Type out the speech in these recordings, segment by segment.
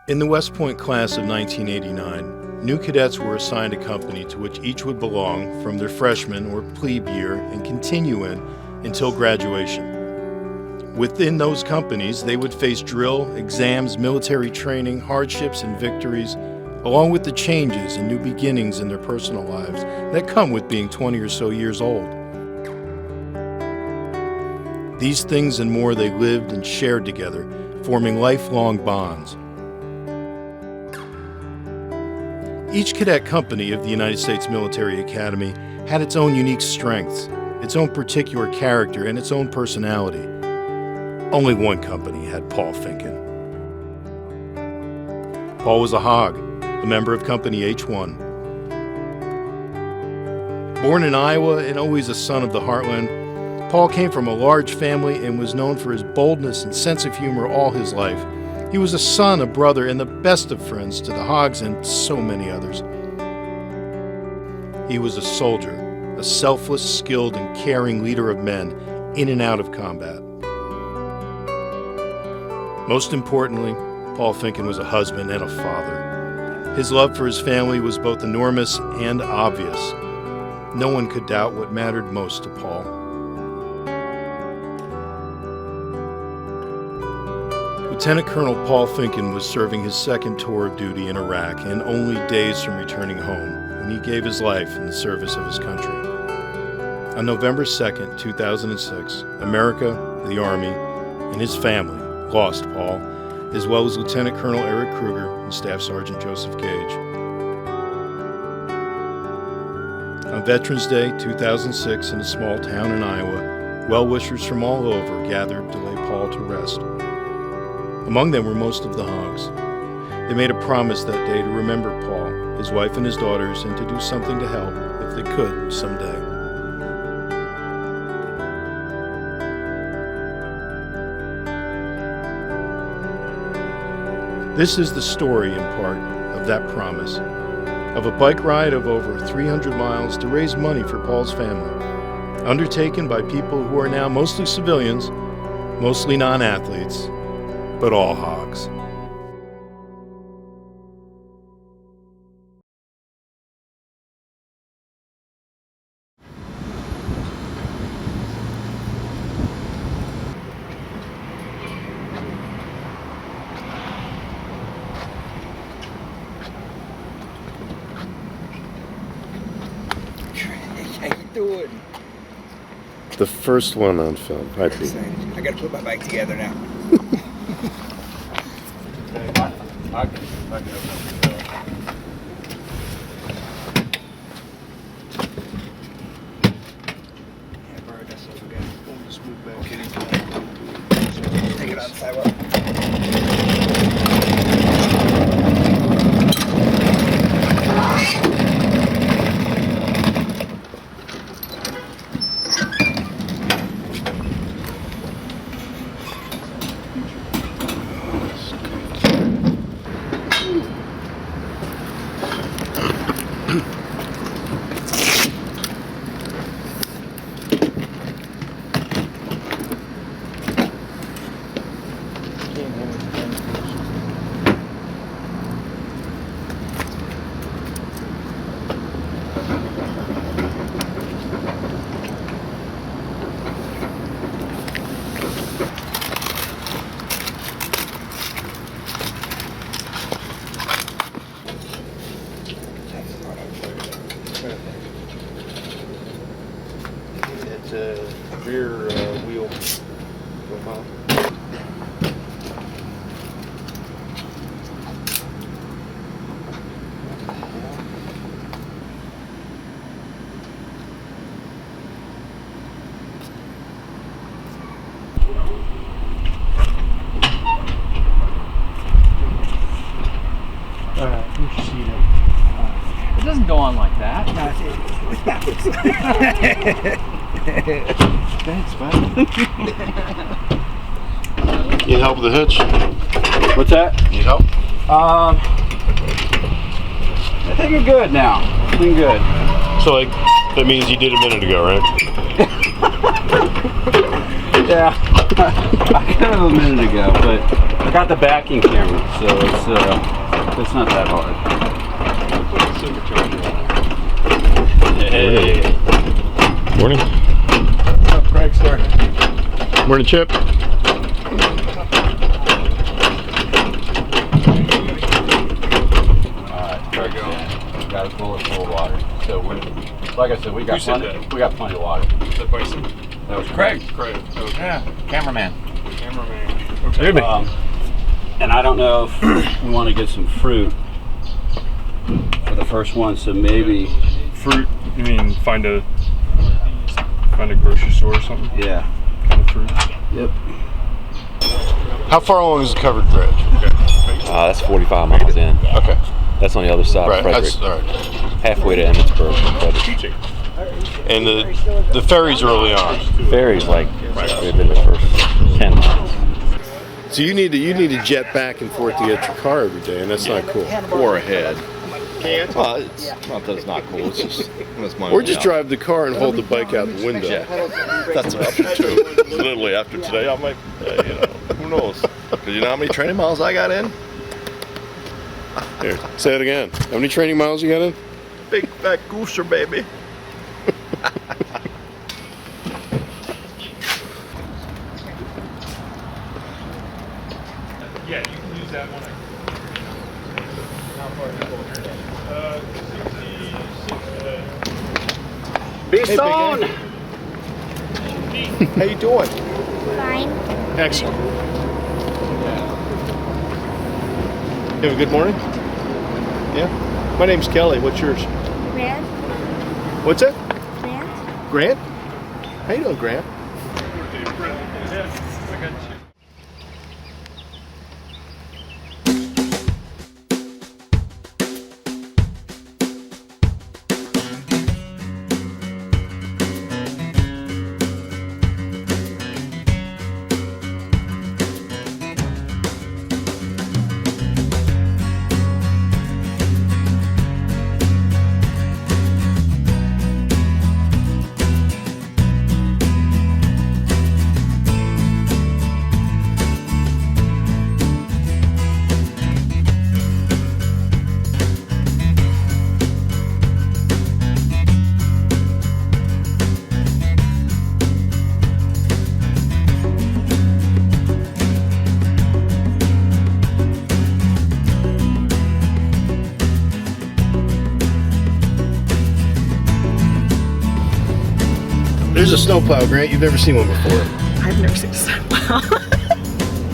In the West Point class of 1989, new cadets were assigned a company to which each would belong from their freshman or plebe year and continue in until graduation. Within those companies, they would face drill, exams, military training, hardships, and victories, along with the changes and new beginnings in their personal lives that come with being 20 or so years old. These things and more they lived and shared together, forming lifelong bonds. Each cadet company of the United States Military Academy had its own unique strengths, its own particular character, and its own personality. Only one company had Paul Finken. Paul was a Hog, a member of Company H1. Born in Iowa and always a son of the heartland, Paul came from a large family and was known for his boldness and sense of humor all his life. He was a son, a brother, and the best of friends to the Hogs and so many others. He was a soldier, a selfless, skilled, and caring leader of men in and out of combat. Most importantly, Paul Finken was a husband and a father. His love for his family was both enormous and obvious. No one could doubt what mattered most to Paul. Lieutenant Colonel Paul Finken was serving his second tour of duty in Iraq and only days from returning home when he gave his life in the service of his country. On November 2nd, 2006, America, the Army, and his family lost Paul, as well as Lieutenant Colonel Eric Kruger and Staff Sergeant Joseph Gage. On Veterans Day 2006 in a small town in Iowa, well-wishers from all over gathered to lay Paul to rest. Among them were most of the Hogs. They made a promise that day to remember Paul, his wife and his daughters, and to do something to help, if they could, someday. This is the story, in part, of that promise, of a bike ride of over 300 miles to raise money for Paul's family, undertaken by people who are now mostly civilians, mostly non-athletes, but all Hogs. How you doing? The first one on film. Hi, Pete. I gotta put my bike together now. I can open the door. Yeah, bro, that's what we got. We'll just move back. Take it on the sidewalk. It's a rear wheel profile. You should see it. It doesn't go on like that. No, it's backwards. Thanks, bud. Need help with the hitch? What's that? Need help? I think you're good now. I think good. So, that means you did a minute ago, right? Yeah. I got it a minute ago, but I got the backing camera, so it's not that hard. Hey. Morning. What's up, Craig, sir? Morning, Chip. Alright, there we go. Got a bullet full of water. So like I said, we got plenty of water. Is that Bison? That was Craig. Craig. Okay. Yeah, cameraman. Cameraman. Okay. And I don't know if we want to get some fruit for the first one, so maybe. Fruit? You mean find a grocery store or something? Yeah. Kind of fruit. Yep. How far along is the covered bridge? That's 45 miles in. Okay. That's on the other side Right. of Frederick. That's all right. Halfway to Emmitsburg from Frederick. And the ferry's early on. Ferry's like within the first 10 miles. So you need to jet back and forth to get your car every day, and that's not cool. Or ahead. Well, it's not that it's not cool. It's just it's my Or just drive the car and hold the bike out the window. Yeah, that's an option too. Literally after today, I might, who knows? Because you know how many training miles I got in? Here, say it again. How many training miles you got in? Big fat gooser, baby. Yeah, you can use that one. Bison! How you doing? Fine. Excellent. You have a good morning? Yeah. My name's Kelly. What's yours? Grant? What's that? Grant? Grant? How you doing, Grant? There's a snowplow, Grant. You've never seen one before. I've never seen a snowplow. All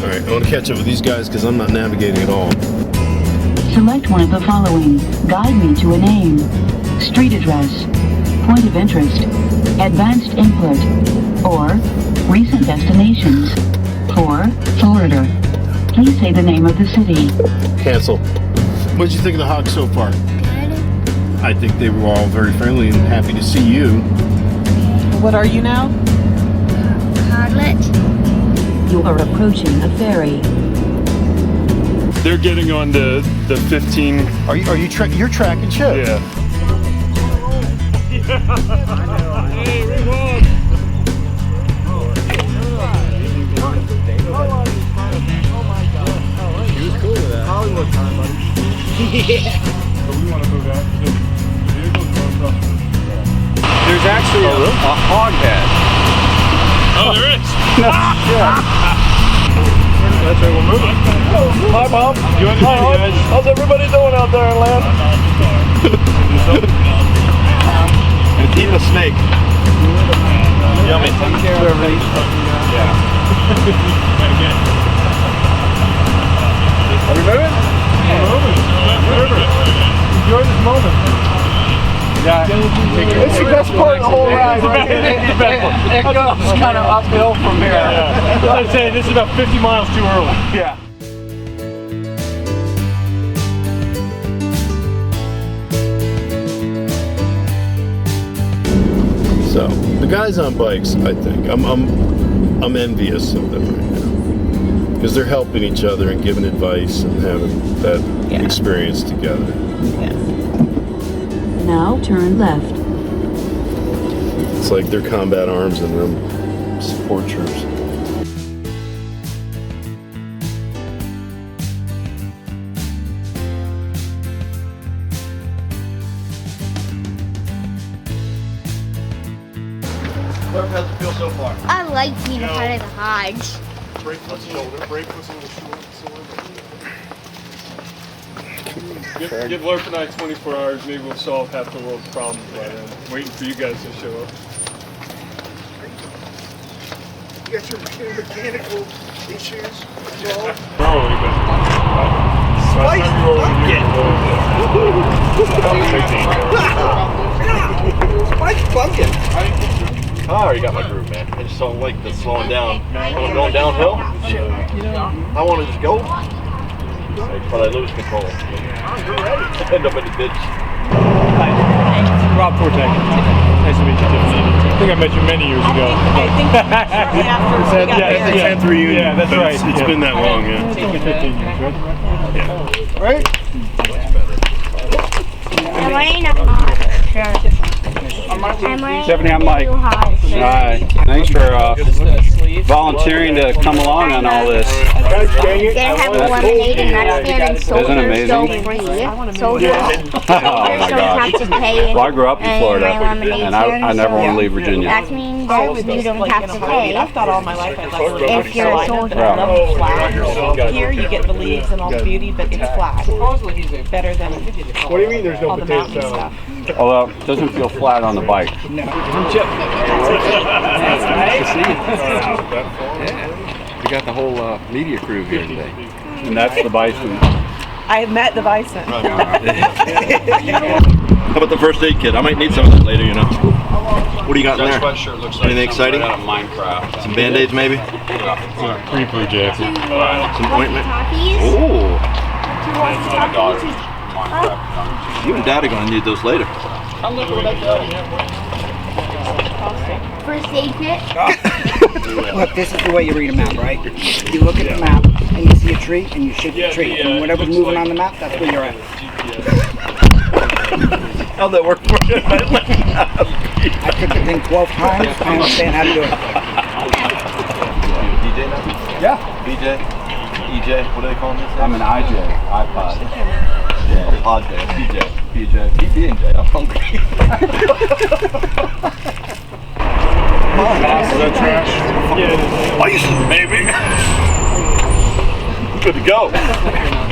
right, I want to catch up with these guys because I'm not navigating at all. Select one of the following. Guide me to a name. Street address. Point of interest. Advanced input. Or recent destinations. For Florida. Please say the name of the city. Cancel. What did you think of the Hogs so far? Good. I think they were all very friendly and happy to see you. What are you now? Hoglet. You are approaching a ferry. They're getting on the 15. Are you you're tracking Chip? Yeah. He was cool with that. Hollywood time, buddy. So we want to move out. The vehicle's going across the. There's actually a hog head. Oh, there is. That's right, we're moving. Hi, Bob. How's everybody doing out there in land? And eat a snake. Yummy. Take care of everything. Yeah. Are we moving? We're moving. Enjoy this moment. It's the best part of the whole ride, right? It goes kind of uphill from here. I'd say this is about 50 miles too early. Yeah. So the guys on bikes, I think I'm envious of them right now because they're helping each other and giving advice and having that experience together. Now turn left. It's like they're combat arms and them support troops. feel so far? I like being a part of the Hogs. Break the shoulder. Break was on the shoulder. Give Larp and I 24 hours, maybe we'll solve half the world's problems by then. Waiting for you guys to show up. You got your mechanical issues solved? Probably, but Spice Pumpkin! I already got my groove, man. I just don't like the slowing down. When I'm going downhill, I want to just go, but I lose control. End up in the ditch. Rob Forte. Nice to meet you, Tiffany. I think I met you many years ago. I think shortly after we got married. the 10th reunion. Yeah, that's right. It's been that long, yeah. It's been 15 years, right? Right? I'm wearing a Hog shirt. I'm wearing Stephanie, I'm Mike. a Hog shirt. Hi. Thanks for volunteering to come along on all this. They have a lemonade and nut stand and Isn't it soldiers amazing? go free. Soldiers Oh my don't have God. to pay. Well, I grew up in and Florida, my lemonade and I stand, never want to so leave Virginia. that means that you don't have to pay. I've thought all my life I'd like to live If you're a soldier. I love it flat. Here you get the leaves and all the beauty, but it's flat. Better than What do you mean there's no all the potato mountain salad? stuff. Although it doesn't feel flat on the bike. We got the whole media crew here today. And that's the bison. I have met the bison. How about the first aid kit? I might need some of that later, you know. What do you got in there? Anything exciting? Minecraft. Some Band-Aids maybe? Creeper, Jay. Some ointment? Talkies? Oh, Two walkie-talkies. you and Dad are going to need those later. First aid kit. Look, this is the way you read a map, right? You look at the map, and you see a tree, and you shoot the tree. And whatever's moving on the map, that's where you're at. How'd that work for you? I took the thing 12 times. I understand how to do it. DJ now? Yeah. BJ? EJ? What do they call him? I'm an IJ, iPod. Yeah, Pod Day. BJ. BJ. BB and J. I'm hungry. Is that trash? Yeah. Ice, baby. Good to go.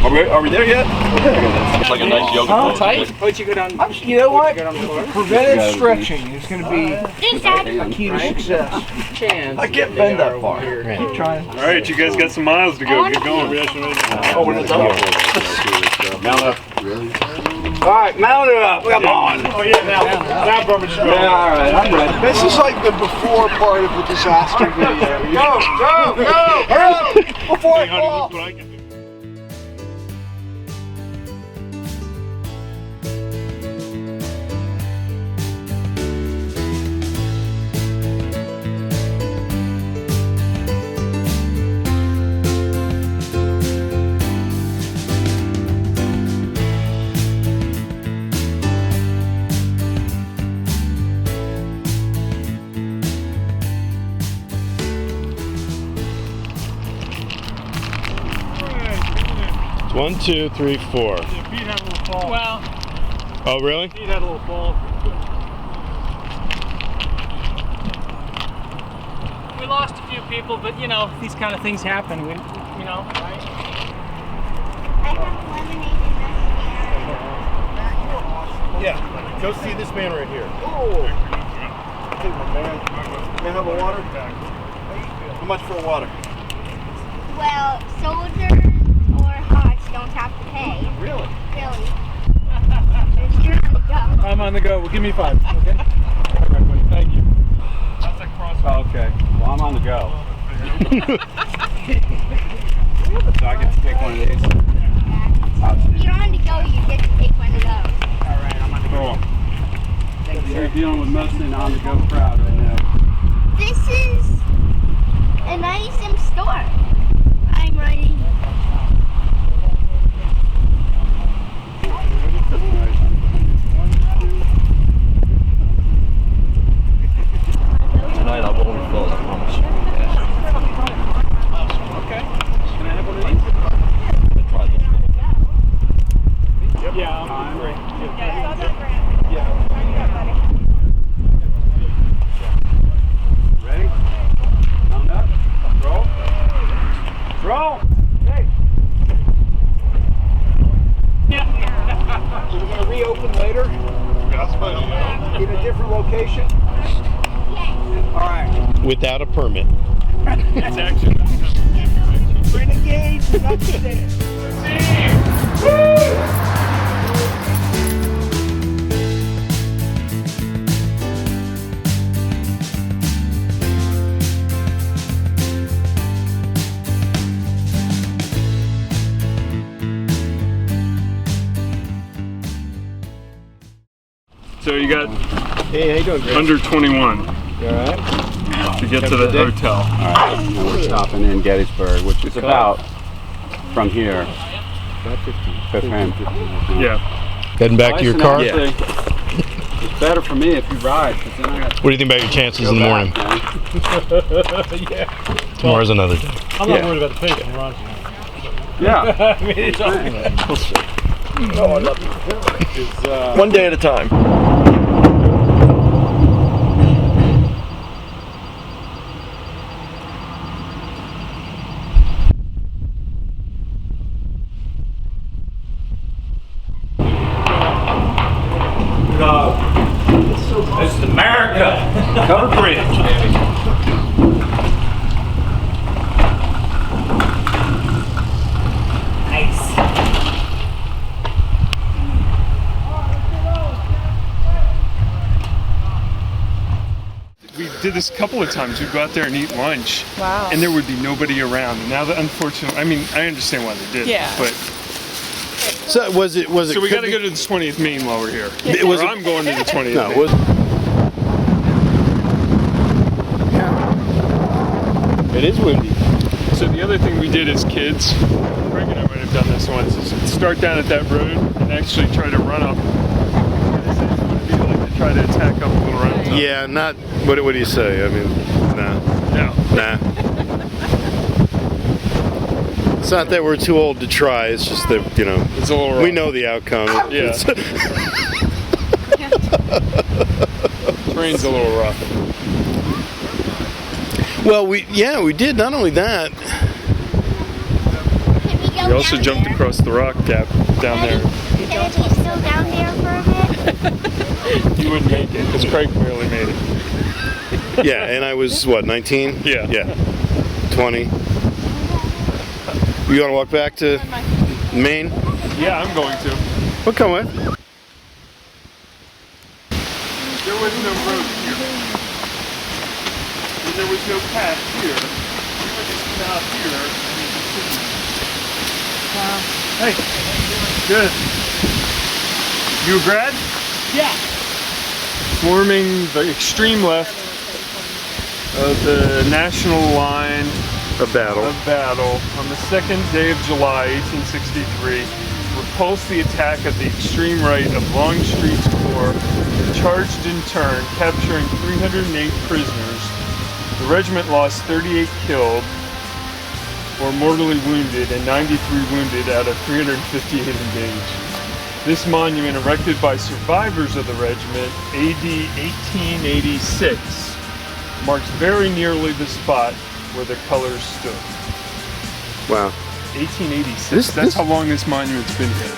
Are we there yet? It's like a nice yoga pose. Tight? You know what? Preventive stretching is going to be a key to success. I can't bend that far. Keep trying. All right, you guys got some miles to go. Get going. Oh, we're not done. Mount up. All right, mount it up. Come on. Oh yeah, now Bubba just go. Yeah, all right, I'm ready. This is like the before part of the disaster video. Go! Hurry up before I Hey, honey, fall. look what I can do. One, two, three, four. Pete had a little fall. Well, Oh, really? Pete had a little fall. we lost a few people, but you know, these kind of things happen. We, you know, right? I have lemonade and nut Yeah. Go see this man right here. Oh. Hey, my man. Can I have a water? How much for a water? stand. Well, soldiers or Hogs don't have to pay. Really? Really. There's your go. I'm on the go. Well, give me 5. Okay. Thank you. That's a cross. Oh, okay. Well, I'm on the go. So I get to pick one of these. If you're on the go, you get to take one of those. All right, I'm on the go. You're dealing with mostly an on-the-go crowd right now. This is a nice store. I'm ready. Tonight I'll overfill it, I promise. Okay. Can I have one of these? I tried this one. Yeah, I'm great. Yeah. Ready? In a different location? All right. Without a permit. It's actually Renegades is upstairs. So you got Hey, how you doing, Greg? under 21 You all right? to get to the hotel. All right, now we're stopping in Gettysburg, which is about from here. About 15. 15. Yeah. Heading back to your car? Actually, it's better for me if you ride, because then I have to What do you think about your chances go in the morning? back, man. Yeah. Tomorrow's another day. I'm not worried about the pig. I'm Ron. Yeah. I mean, it's all Oh, I love it. One day at a time. It's America. Covered bridge. We did this a couple of times. We'd go out there and eat lunch. Wow. And there would be nobody around. And now that unfortunately, I mean, I understand why they did. Yeah. But So was it? so we got to go to the 20th Main while we're here. It was- Or I'm going to the 20th No, Main. it was. It is windy. So the other thing we did as kids, Greg and I might have done this once, is start down at that road and actually try to run up. What would it be like to try to attack up a little round? Yeah, not. What do you say? I mean, nah. No. Nah. It's not that we're too old to try. It's just that It's a little rough. we know the outcome. Yeah. Terrain's a little rough. Well, we did. Not only that. Can we go We also down jumped there? across the rock gap down there. Can we still down there for a bit? You wouldn't make it because Craig barely made it. Yeah, and I was what, 19? Yeah. Yeah. 20. You want to walk back to Maine? Yeah, I'm going to. We'll come with. There was no road here. And there was no path here. We were just out here and we continued. Hey, good. You a grad? Yeah. Forming the extreme left of the national line A battle. of battle on the 2nd day of July, 1863, repulsed the attack of the extreme right of Longstreet's corps, charged in turn, capturing 308 prisoners. The regiment lost 38 killed or mortally wounded and 93 wounded out of 358 engaged. This monument, erected by survivors of the regiment, AD 1886, marks very nearly the spot where the colors stood. Wow. 1886. That's how long this monument's been here.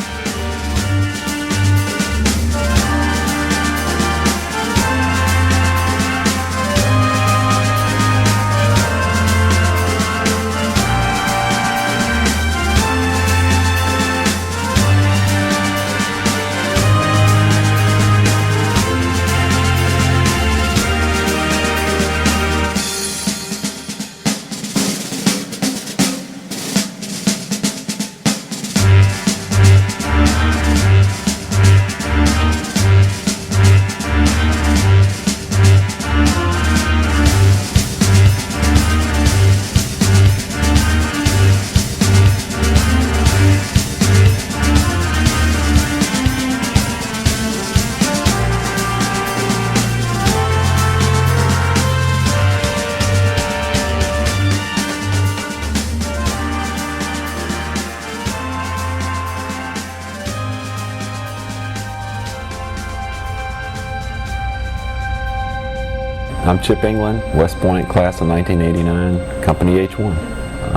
I'm Chip England, West Point, class of 1989, Company H1.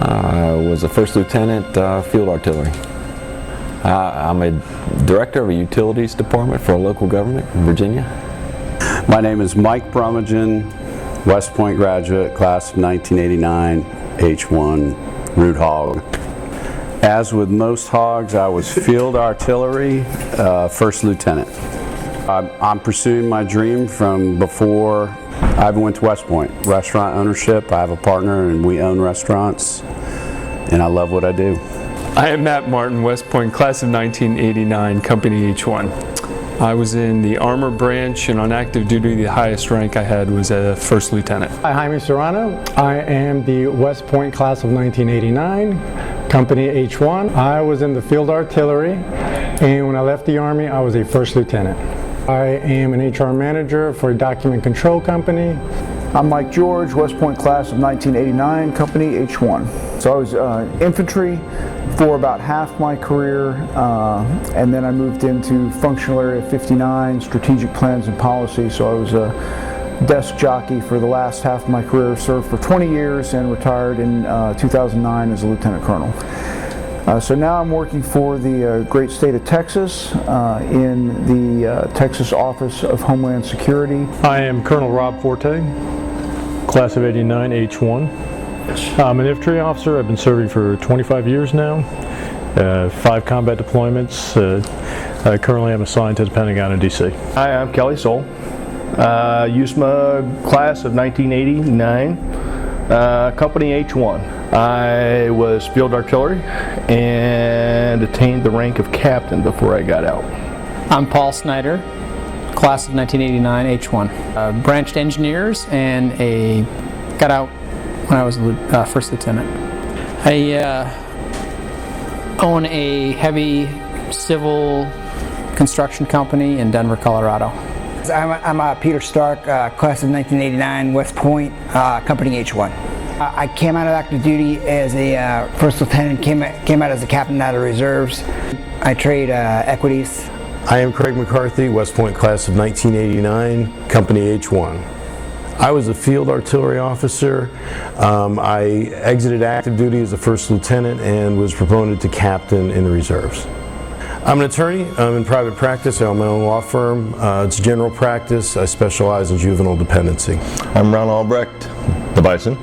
I was a first lieutenant, field artillery. I'm a director of a utilities department for a local government in Virginia. My name is Mike Brummagem, West Point graduate, class of 1989, H1, Root Hog. As with most Hogs, I was field artillery, first lieutenant. I'm pursuing my dream from before I even went to West Point. Restaurant ownership, I have a partner and we own restaurants, and I love what I do. I am Matt Martin, West Point, class of 1989, Company H1. I was in the armor branch, and on active duty, the highest rank I had was a first lieutenant. Hi, Jaime Serrano. I am the West Point class of 1989, Company H1. I was in the field artillery, and when I left the Army, I was a first lieutenant. I am an HR manager for a document control company. I'm Mike George, West Point class of 1989, Company H1. So I was infantry for about half my career, and then I moved into Functional Area 59, Strategic Plans and Policy. So I was a desk jockey for the last half of my career, served for 20 years, and retired in 2009 as a lieutenant colonel. So now I'm working for the great state of Texas in the Texas Office of Homeland Security. I am Colonel Rob Forte, class of 89, H1. I'm an infantry officer. I've been serving for 25 years now, 5 combat deployments. Currently I'm assigned to the Pentagon in DC. Hi, I'm Kelly Soul, USMA class of 1989, Company H1. I was field artillery and attained the rank of captain before I got out. I'm Paul Snyder, class of 1989, H1. Branched engineers and got out when I was first lieutenant. I own a heavy civil construction company in Denver, Colorado. I'm Peter Stark, class of 1989, West Point, Company H1. I came out of active duty as a first lieutenant, came out as a captain out of reserves. I trade equities. I am Craig McCarthy, West Point class of 1989, Company H1. I was a field artillery officer. I exited active duty as a first lieutenant and was promoted to captain in the reserves. I'm an attorney. I'm in private practice. I own my own law firm. It's general practice. I specialize in juvenile dependency. I'm Ron Albrecht, the Bison,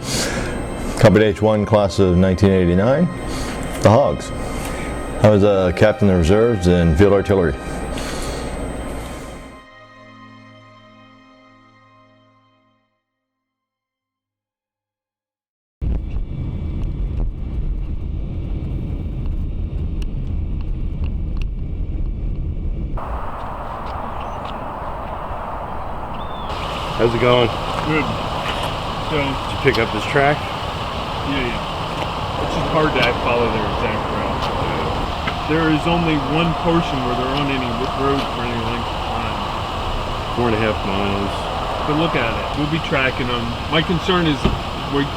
Company H1, class of 1989, the Hogs. I was a captain of the reserves in field artillery. How's it going? Good. So, did you pick up this track? Yeah. It's just hard to follow their exact route. There is only one portion where there aren't any roads for any length of time. 4.5 miles. But look at it. We'll be tracking them. My concern is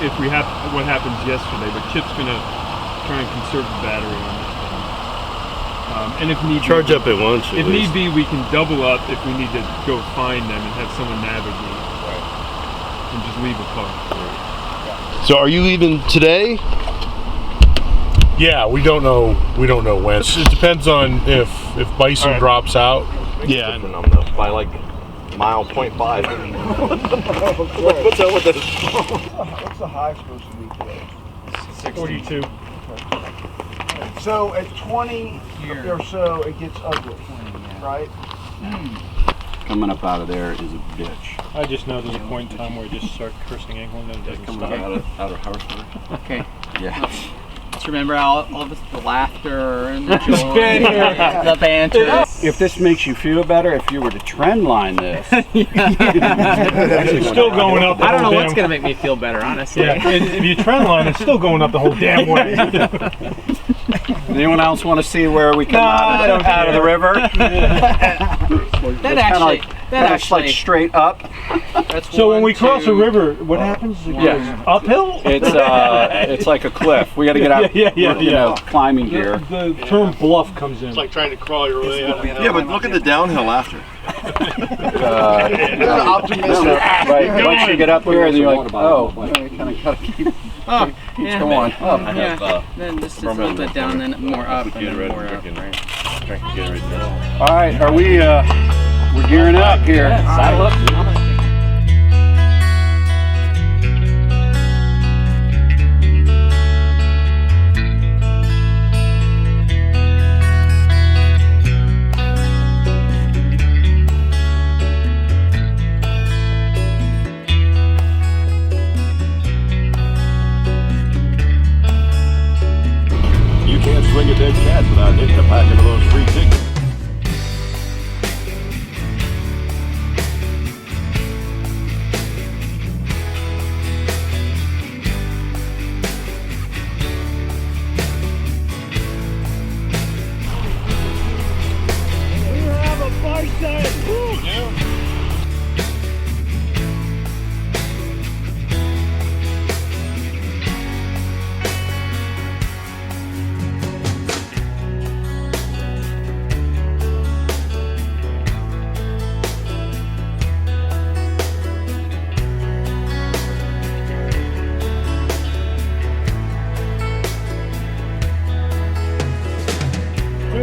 if we have what happened yesterday, but Chip's going to try and conserve the battery on this thing. And if need charge up at once. If need be, we can double up if we need to go find them and have someone navigate. And just leave a car. So are you leaving today? Yeah, we don't know when. It depends on if Bison drops out. Yeah. By like mile 0.5. What's up with this? What's the high supposed to be today? 42. So at 20 or so, it gets ugly, right? Coming up out of there is a bitch. I just know there's a point in time where I just start cursing England and it doesn't stop. Out of Harrisburg. Okay. Yeah. Just remember all the laughter and the joy, the banter. If this makes you feel better, if you were to trend line this. It's still going up the I don't whole know damn. what's going to make me feel better, honestly. Yeah, if you trend line, it's still going up the whole damn way. Anyone else want to see where we come out of the river? That actually, like straight up. That's so when we cross a river, what happens? It goes uphill? It's like a cliff. We got to get out. Yeah. Climbing gear. The term bluff comes in. It's like trying to crawl your way out. Yeah, but look at the downhill after. Right. Once you get up there, then you're like, oh, kind of gotta keep going. Yeah. Then just a little bit down, then more up, and then more up. Right? All right, are we, we're gearing up here. Saddle up. You can't swing a dead cat without hitting a packet of those free tickets.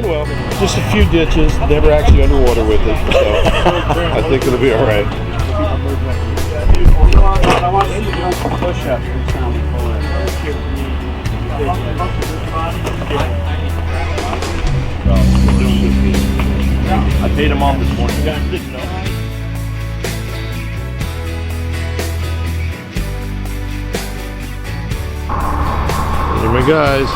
Well, just a few ditches, never actually underwater with it, so I think it'll be all right. I want you to do some push-ups each time we pull in. I paid him off this morning. Here we guys.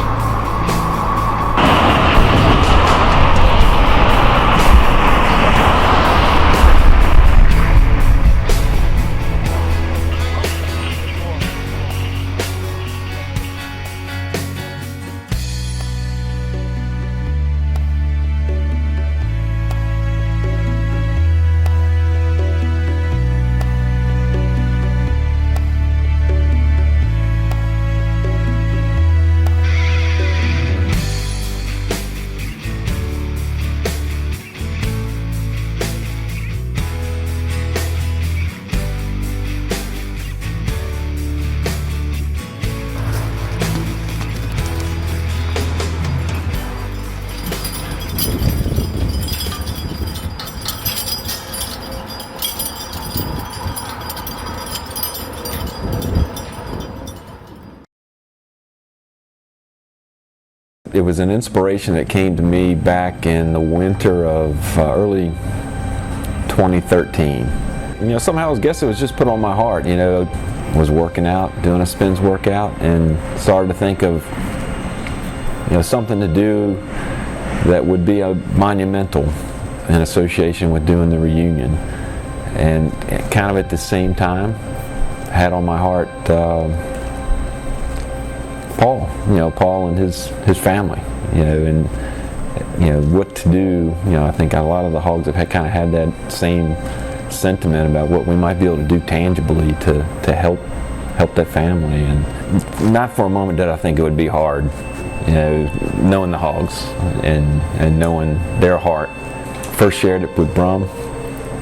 It was an inspiration that came to me back in the winter of early 2013. You know, somehow I guess it was just put on my heart. You know, was working out, doing a spins workout, and started to think of, you know, something to do that would be a monumental in association with doing the reunion. And kind of at the same time, had on my heart Paul, you know, Paul and his family, you know, and you know what to do. You know, I think a lot of the Hogs have kind of had that same sentiment about what we might be able to do tangibly to help that family. And not for a moment did I think it would be hard, you know, knowing the Hogs and knowing their heart. First shared it with Brum,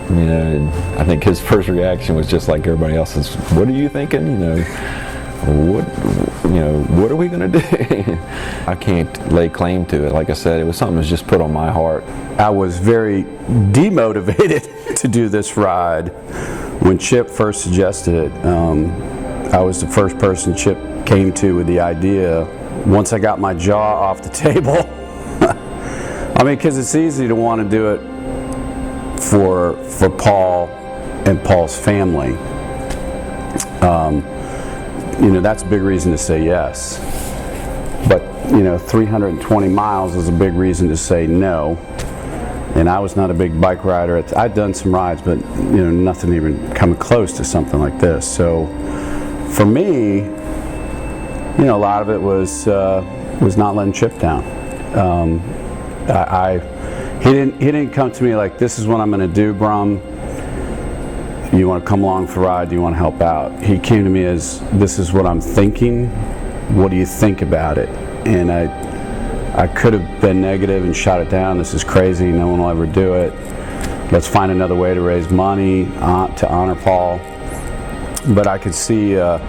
you know, and I think his first reaction was just like everybody else's. What are you thinking? You know, what are we going to do? I can't lay claim to it. Like I said, it was something that was just put on my heart. I was very demotivated to do this ride. When Chip first suggested it, I was the first person Chip came to with the idea once I got my jaw off the table. I mean, because it's easy to want to do it for Paul and Paul's family. You know, that's a big reason to say yes. But, you know, 320 miles is a big reason to say no. And I was not a big bike rider. I'd done some rides, but, you know, nothing even coming close to something like this. So for me, you know, a lot of it was not letting Chip down. He didn't come to me like, this is what I'm going to do, Brum. You want to come along for a ride? Do you want to help out? He came to me as, this is what I'm thinking. What do you think about it? And I could have been negative and shot it down. This is crazy. No one will ever do it. Let's find another way to raise money to honor Paul. But I could see a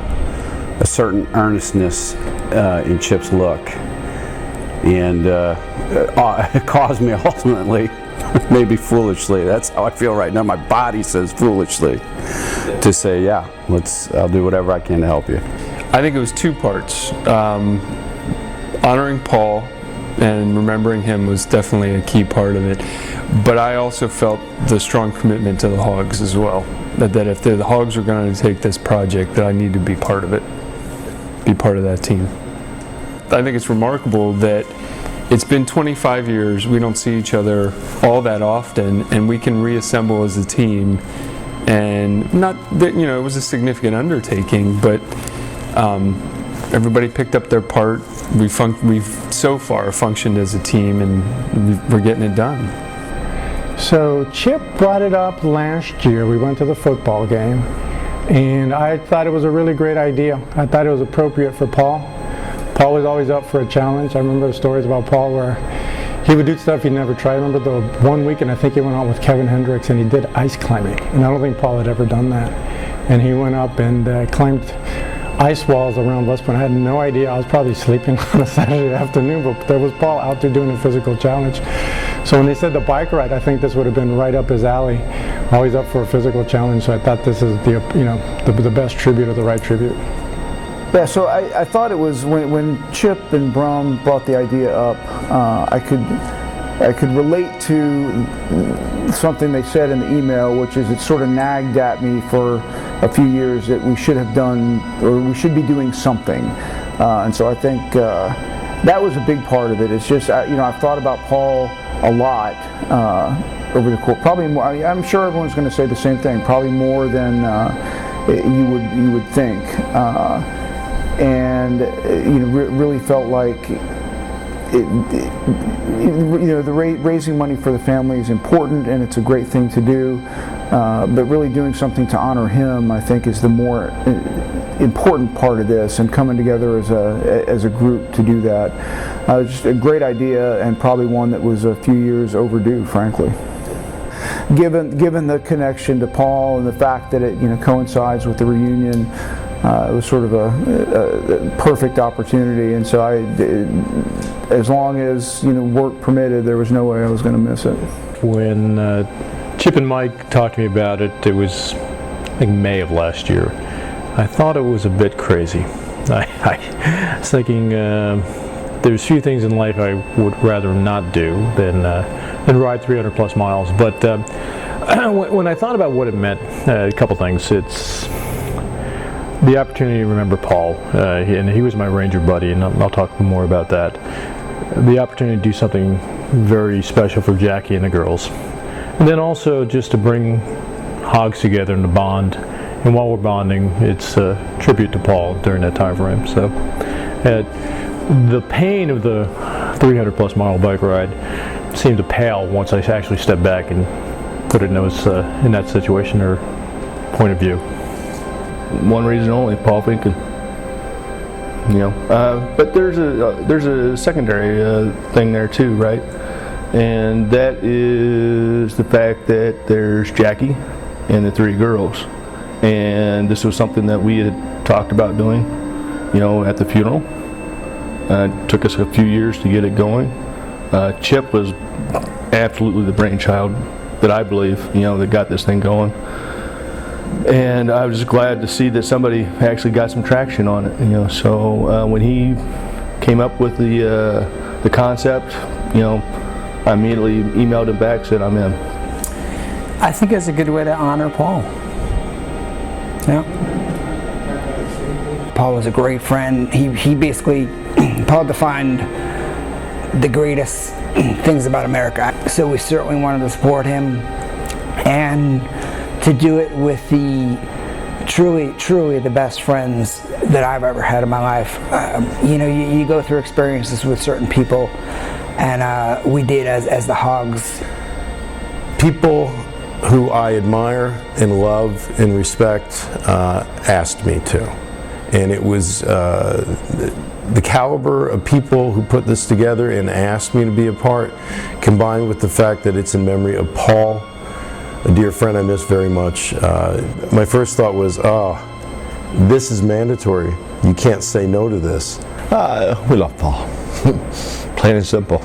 certain earnestness in Chip's look. and it caused me ultimately, maybe foolishly, that's how I feel right now, my body says foolishly, to say, yeah, I'll do whatever I can to help you. I think it was two parts. Honoring Paul and remembering him was definitely a key part of it, but I also felt the strong commitment to the Hogs as well, that if the Hogs were going to take this project, that I need to be part of it, be part of that team. I think it's remarkable that it's been 25 years, we don't see each other all that often, and we can reassemble as a team. And not that, you know, it was a significant undertaking, but everybody picked up their part. We've so far functioned as a team, and we're getting it done. So Chip brought it up last year. We went to the football game, and I thought it was a really great idea. I thought it was appropriate for Paul. Paul was always up for a challenge. I remember the stories about Paul where he would do stuff he'd never tried. I remember the one weekend I think he went out with Kevin Hendricks and he did ice climbing, and I don't think Paul had ever done that. And he went up and climbed ice walls around West Point. I had no idea. I was probably sleeping on a Saturday afternoon, but there was Paul out there doing a physical challenge. So when they said the bike ride, I think this would have been right up his alley. Always up for a physical challenge, so I thought this is the best tribute or the right tribute. Yeah, so I thought it was when Chip and Brum brought the idea up, I could relate to something they said in the email, which is it sort of nagged at me for a few years that we should have done, or we should be doing something. And so I think that was a big part of it. It's just, I've thought about Paul a lot over the course, probably more, I'm sure everyone's going to say the same thing, probably more than you would think. And really felt like raising money for the family is important, and it's a great thing to do. But really doing something to honor him, I think, is the more important part of this. And coming together as a group to do that, just a great idea, and probably one that was a few years overdue, frankly. Given the connection to Paul and the fact that it coincides with the reunion. It was sort of a perfect opportunity, and so as long as work permitted, there was no way I was going to miss it. When Chip and Mike talked to me about it, it was I think May of last year. I thought it was a bit crazy. I was thinking there's few things in life I would rather not do than ride 300 plus miles. But when I thought about what it meant, a couple things. It's the opportunity to remember Paul, and he was my Ranger buddy, and I'll talk more about that. The opportunity to do something very special for Jackie and the girls. And then also just to bring Hogs together and to bond. And while we're bonding, it's a tribute to Paul during that time frame. So the pain of the 300 plus mile bike ride seemed to pale once I actually stepped back and put it in that situation or point of view. One reason only, Paul Finken. But there's a secondary thing there too, right? And that is the fact that there's Jackie and the three girls, and this was something that we had talked about doing, at the funeral. It took us a few years to get it going. Chip was absolutely the brainchild that I believe, that got this thing going. And I was just glad to see that somebody actually got some traction on it, So when he came up with the concept, I immediately emailed him back, said I'm in. I think it's a good way to honor Paul. Yeah. Paul was a great friend. He basically, Paul defined the greatest things about America. So we certainly wanted to support him, and to do it with the truly the best friends that I've ever had in my life. You go through experiences with certain people, and we did as the Hogs. People who I admire and love and respect asked me to. And it was the caliber of people who put this together and asked me to be a part, combined with the fact that it's in memory of Paul, a dear friend I miss very much. My first thought was, this is mandatory. You can't say no to this. We love Paul. Plain and simple.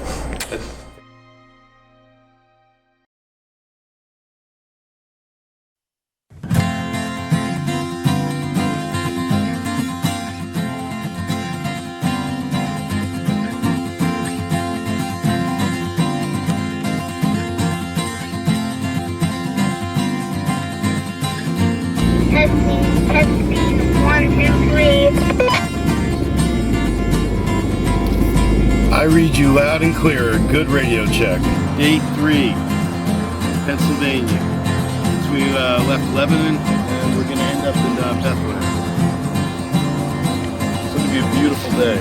Testing, 1, 2, 3. I read you loud and clear. Good radio check. Day 3, Pennsylvania. Since we left Lebanon, and we're going to end up in Bethlehem. It's going to be a beautiful day.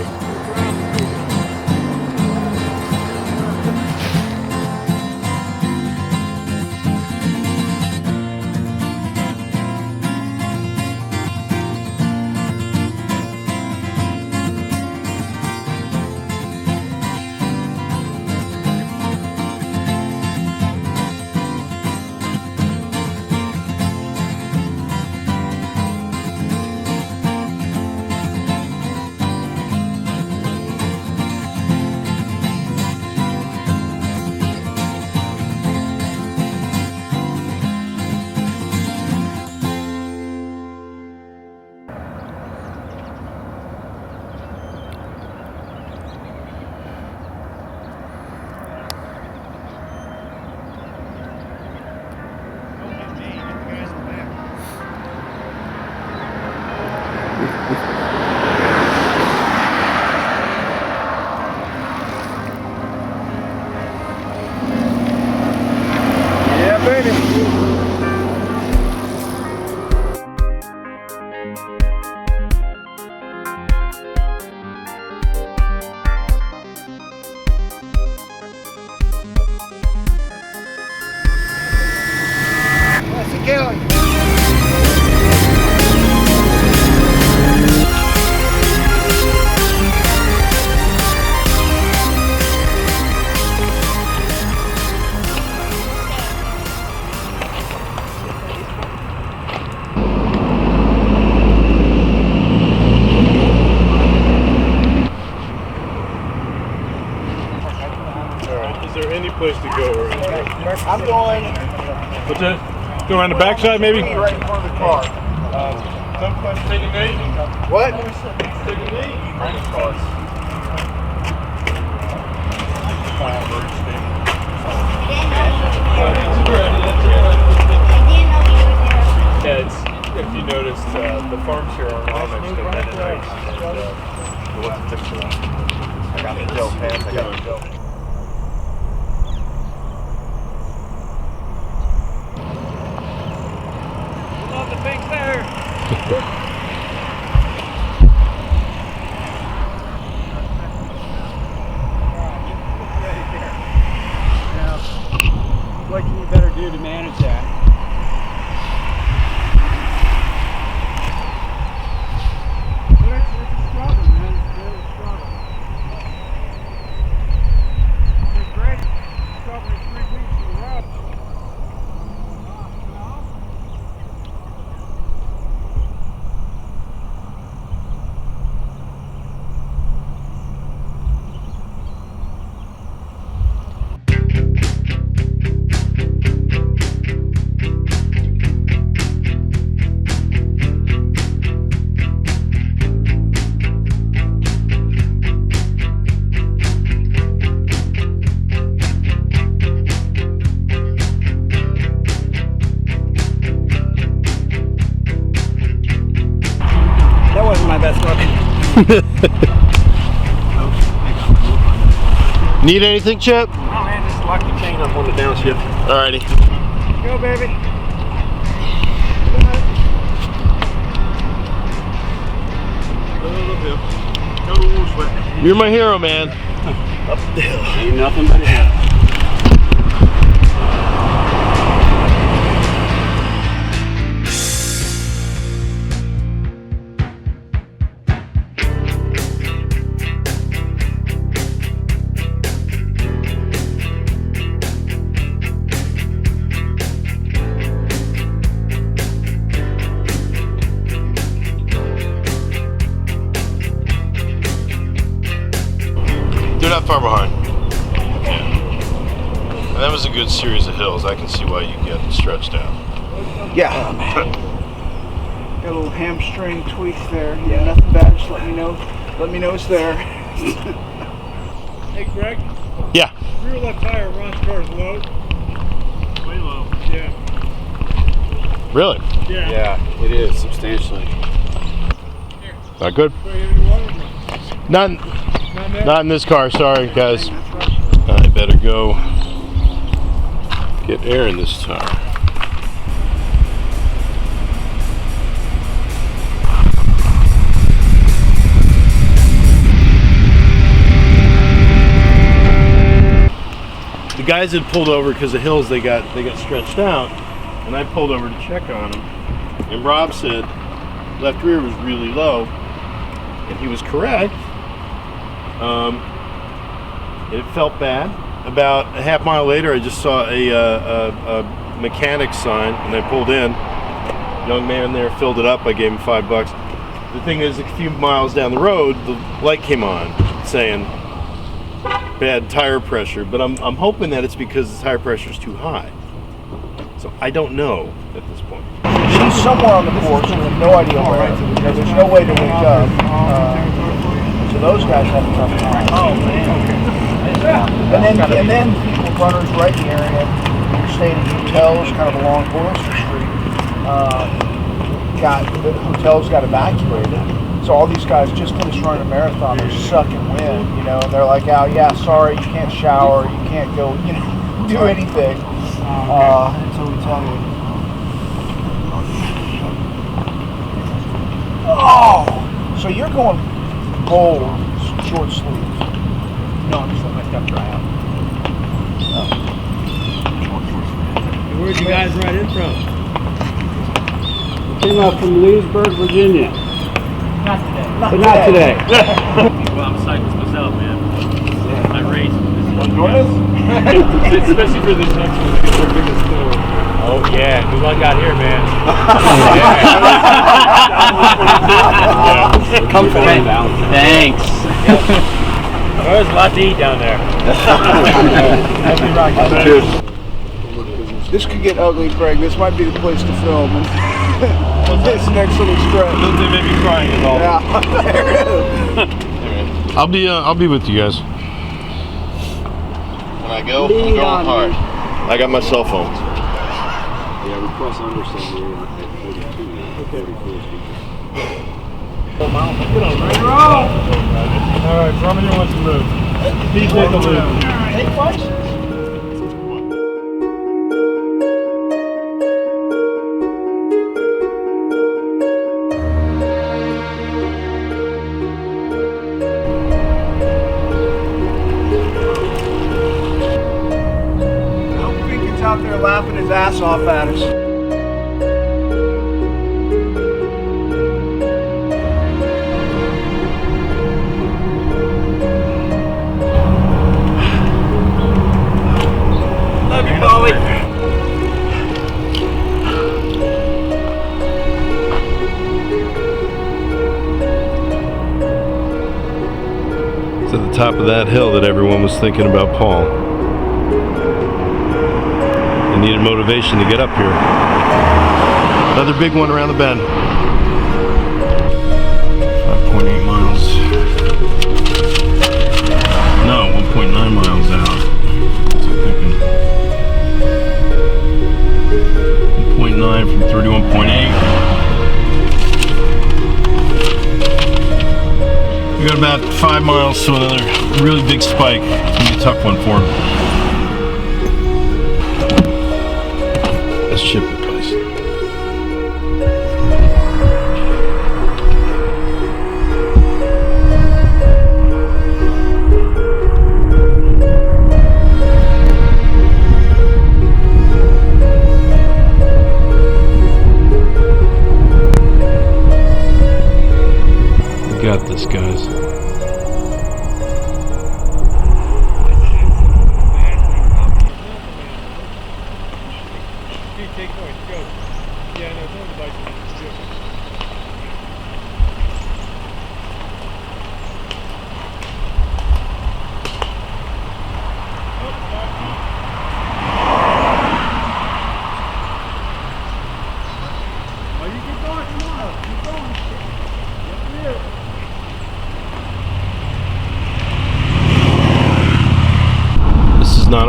Place to go. I'm going. What's that? Go around the backside, maybe? Right in front of the car. Take a knee. What? Take a knee. Yeah, it's, if you noticed, the farms here are Amish, they're Mennonites, and what's the tip for that? I got the Joe pants. I got the Joe. What can you better do to manage that? Well, it's a struggle, man. It's really a struggle. It's great. Struggling 3 weeks in a row. Need anything, Chip? Oh man, just lock the chain up on the downshift. Alrighty. Go, baby. No sweat. You're my hero, man. Up the hill. Ain't nothing but a hill. that was a good series of hills. I can see why you get stretched out. Yeah. Got a little hamstring tweak there. Yeah, nothing bad. Just let me know. Let me know it's there. Hey, Greg. Yeah. Rear left tire on Ron's car is low. Way low. Yeah. Really? Yeah. Yeah, it is substantially. Not good. Not in this car. Sorry, guys. I better go get air in this tire. The guys had pulled over because the hills they got stretched out, and I pulled over to check on them. And Rob said left rear was really low, and he was correct. It felt bad. About a half mile later, I just saw a mechanic sign, and I pulled in. Young man there filled it up. I gave him $5. The thing is, a few miles down the road, the light came on saying bad tire pressure, but I'm hoping that it's because the tire pressure is too high. So I don't know at this point. She's somewhere on the porch, and we have no idea where. There's no way to wake up. So those guys have a tough time. Oh man. And then people, runners right in the area, staying in hotels kind of along Forester Street. The hotels got evacuated. So all these guys just finished running a marathon. They're sucking wind, you know, and they're like, "Oh yeah, sorry, you can't shower, you can't go, you know, do anything." Until we tell you. Oh, so you're going bold, short sleeves? No, I'm just letting my stuff dry out. Where'd you guys ride in from? Came up from Leesburg, Virginia. Not today. But not today. Well, I'm cyclist myself, man. I race. Especially for this next one, it's our biggest store. Oh yeah, good luck out here, man. Come for it. Thanks. There's a lot to eat down there. Cheers. This could get ugly, Craig. This might be the place to film. This next little stretch. They made me crying is all. Yeah, there it is. I'll be with you guys. When I go, I'm going hard. I got my cell phone. Yeah, we cross Understand at 32 now. Okay. 34 Get on, ready to roll! Alright, Brumman wants to move. Please take a move. Take twice? Finken's out there laughing his ass off at us. It's at the top of that hill that everyone was thinking about Paul. They needed motivation to get up here. Another big one around the bend. 5.8 miles. No, 1.9 miles out. What's I'm thinking? 1.9 from 31.8. We got about 5 miles to another really big spike. It's gonna be a tough one for him. Let's chip the place. We got this, guys.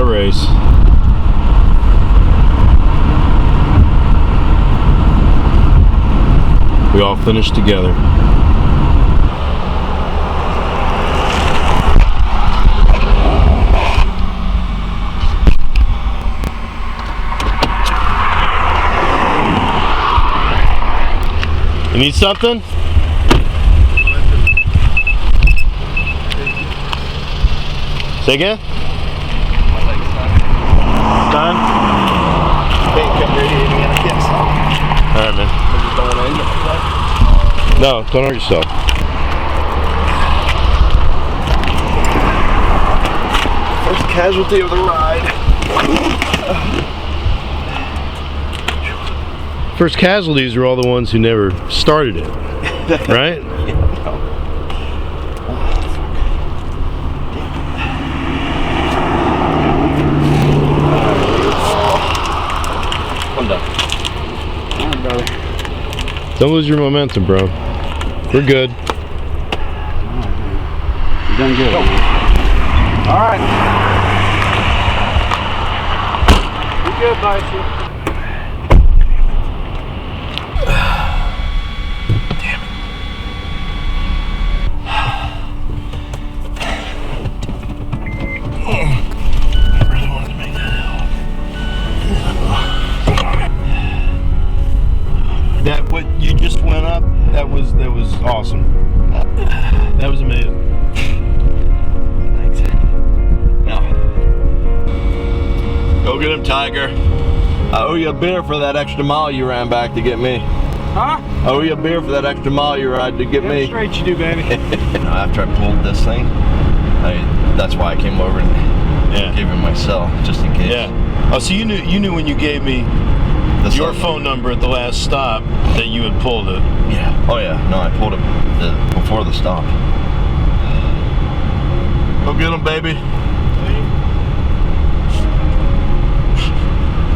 race. We all finished together. You need something? Say again? Done? Paint kept radiating and I can't stop. Alright, man. I just don't want to end it like that. No, don't hurt yourself. First casualty of the ride. First casualties are all the ones who never started it, right? I'm done. All right, brother. Don't lose your momentum, bro. We're good. You're doing good. All right. You good, Bison? That what you just went up, that was awesome. That was amazing. Thanks. Now, go get him, Tiger. I owe you a beer for that extra mile you ran back to get me. Huh? I owe you a beer for that extra mile you ride to get me. Damn straight you do, baby. After I pulled this thing, that's why I came over and gave him my cell, just in case. Yeah. Oh, so you knew when you gave me your phone number at the last stop that you had pulled it. Yeah. Oh yeah. No, I pulled it before the stop. Go get him, baby.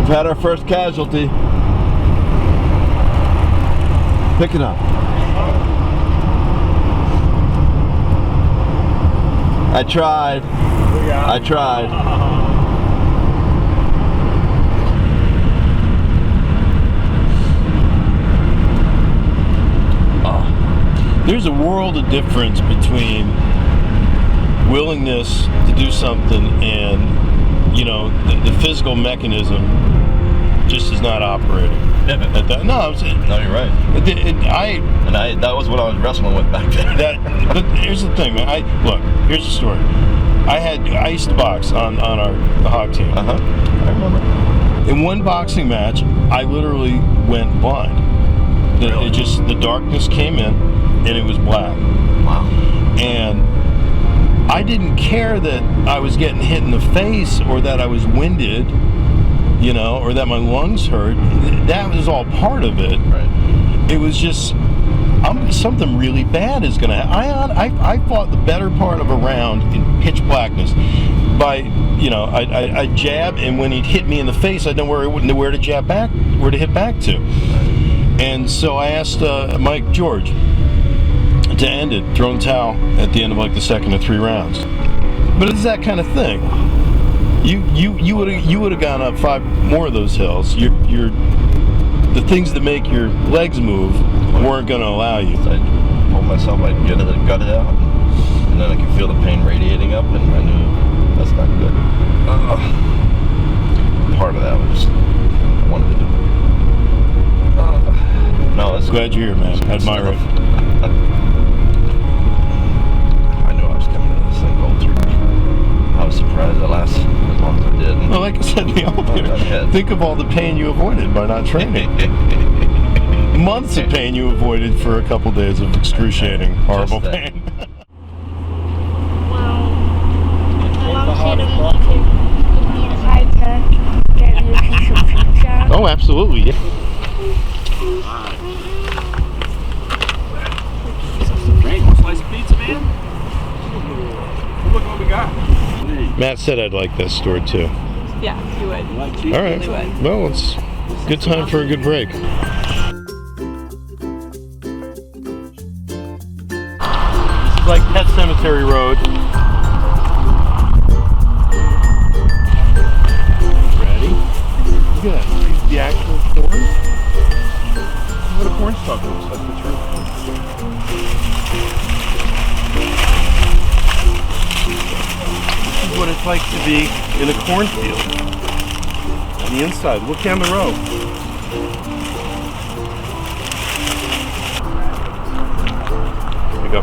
We've had our first casualty. Pick it up. I tried. I tried. There's a world of difference between willingness to do something and, you know, the physical mechanism just is not operating. At that. No, I'm saying. No, you're right. That was what I was wrestling with back then. But here's the thing, man. Look, here's the story. I used to box on the Hawg team. I remember. In one boxing match, I literally went blind. The darkness came in, and it was black. Wow. And I didn't care that I was getting hit in the face or that I was winded, you know, or that my lungs hurt. That was all part of it. Right. It was just something really bad is going to happen. I fought the better part of a round in pitch blackness. By, you know, I jab, and when he'd hit me in the face, I'd know where to jab back, where to hit back to. And so I asked Mike George to end it, throw the towel at the end of like the second of 3 rounds. But it's that kind of thing. You would have gone up 5 more of those hills. The things that make your legs move weren't going to allow you. I told myself I'd gut it out, and then I could feel the pain radiating up, and I knew that's not good. Part of that was I wanted to do it. No, that's glad you're here, man. I admire it. I knew I was coming to this thing cold through. I was surprised it lasted as long as it did. Well, like I said in the elevator, think of all the pain you avoided by not training. Months of pain you avoided for a couple days of excruciating, horrible pain. Oh, absolutely. Yeah. Slice of pizza, man. Look what we got. Matt said I'd like this store too. Yeah, you would. All right. You would. Well, it's good time for a good break. This is like Pet Cemetery Road. be in a cornfield. On the inside, look down the road. There you go.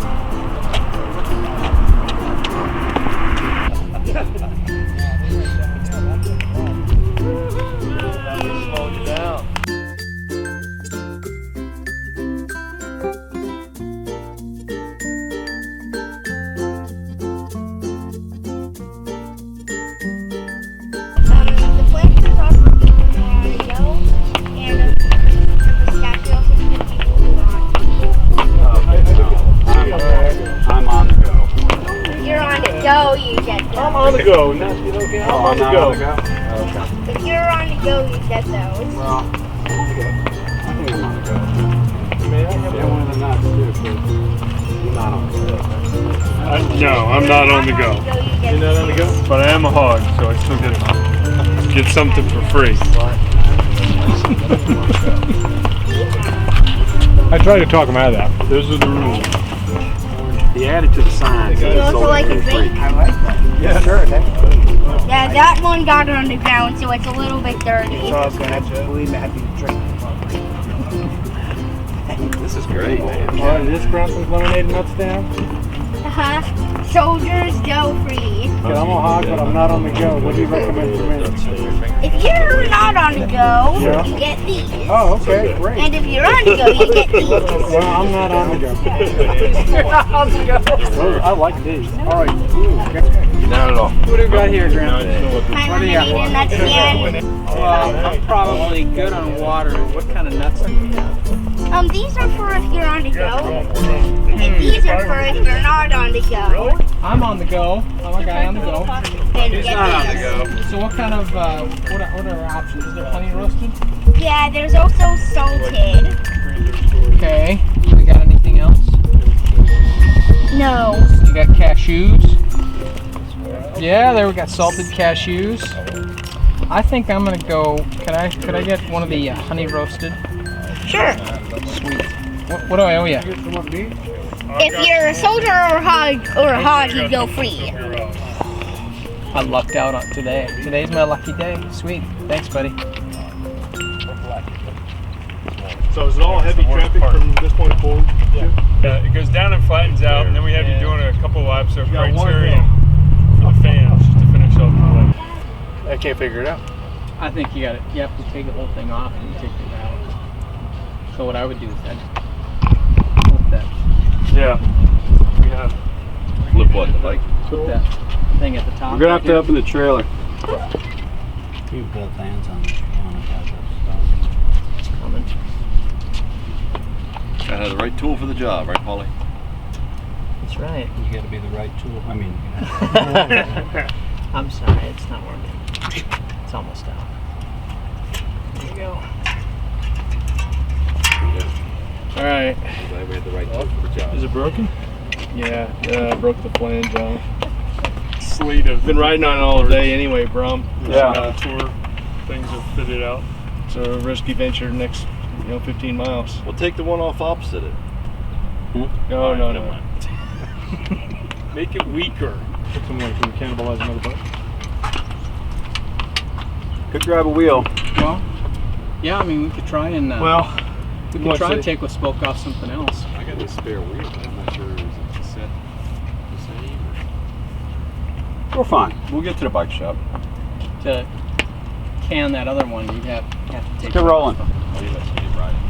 I'm on the go. You're on the go, you get those. I'm on the go. Not, okay, I'm on the not go. on the go? Okay. If you're on the go, you get those. Well, okay. I think I'm on the go. Yeah, one of the nuts too, so you're not on the go. No, I'm not on the go. You're not on the go? But I am a hog, so I still get something for free. I try to talk him out of that. Those are the rules. He added to the sign. You also like a drink? I like that. Yeah, sure. Yeah, that one got on the ground, so it's a little bit dirty. So I was going to have to believe me, I have to drink. This is great, man. Oh, this Bronson's lemonade nuts down? Uh-huh. Soldiers go free. I'm a hog, but I'm not on the go. What do you recommend for me? If you're not on the go, Yeah. you get these. Oh, okay, great. And if you're on the go, you get these. Well, I'm not on the go. You're not on the go. Oh, I like these. All right. Not at all. What do we got here, Graham? My lemonade nuts again. Well, I'm probably good on water. What kind of nuts do you have? These are for if you're on the go. And these are for if you're not on the go. I'm on the go. I'm a guy on the go. Then you get these. So what kind of, what are our options? Is there honey roasted? Yeah, there's also salted. Okay. We got anything else? No. You got cashews. Yeah, there we got salted cashews. I think I'm gonna go. Could I get one of the honey roasted? Sure. Sweet. What do I owe you? If you're a soldier or a hog, you go free. I lucked out on today. Today's my lucky day. Sweet. Thanks, buddy. So is it all heavy traffic from this point forward? Yeah, it goes down and flattens out, and then we have you doing a couple laps of criterion for the fans just to finish up the leg. I can't figure it out. I think you have to take the whole thing off and you take it out. So what I would do is I'd flip that. Yeah. We have. Flip what? Like? Flip that thing at the top. We're gonna have to open the trailer. You built fans on it. It's coming. Gotta have the right tool for the job, right, Paulie? That's right. You gotta be the right tool. I mean, I'm sorry, it's not working. It's almost out. There you go. All right. Glad we had the right tool for the job. Is it broken? Yeah, I broke the flange off. Sleet of. Been riding on it all day anyway, Brom. Yeah. Tour things are fitted out. It's a risky venture next, 15 miles. We'll take the one off opposite it. No. Make it weaker. Put some way to cannibalize another boat. Could grab a wheel. Well, yeah, I mean, we could try and we could try and take a spoke off something else. I got a spare wheel, but I'm not sure is it set the same or... We're fine. We'll get to the bike shop. To can that other one, you'd have to take Let's get rolling. Oh, yeah, let's get riding.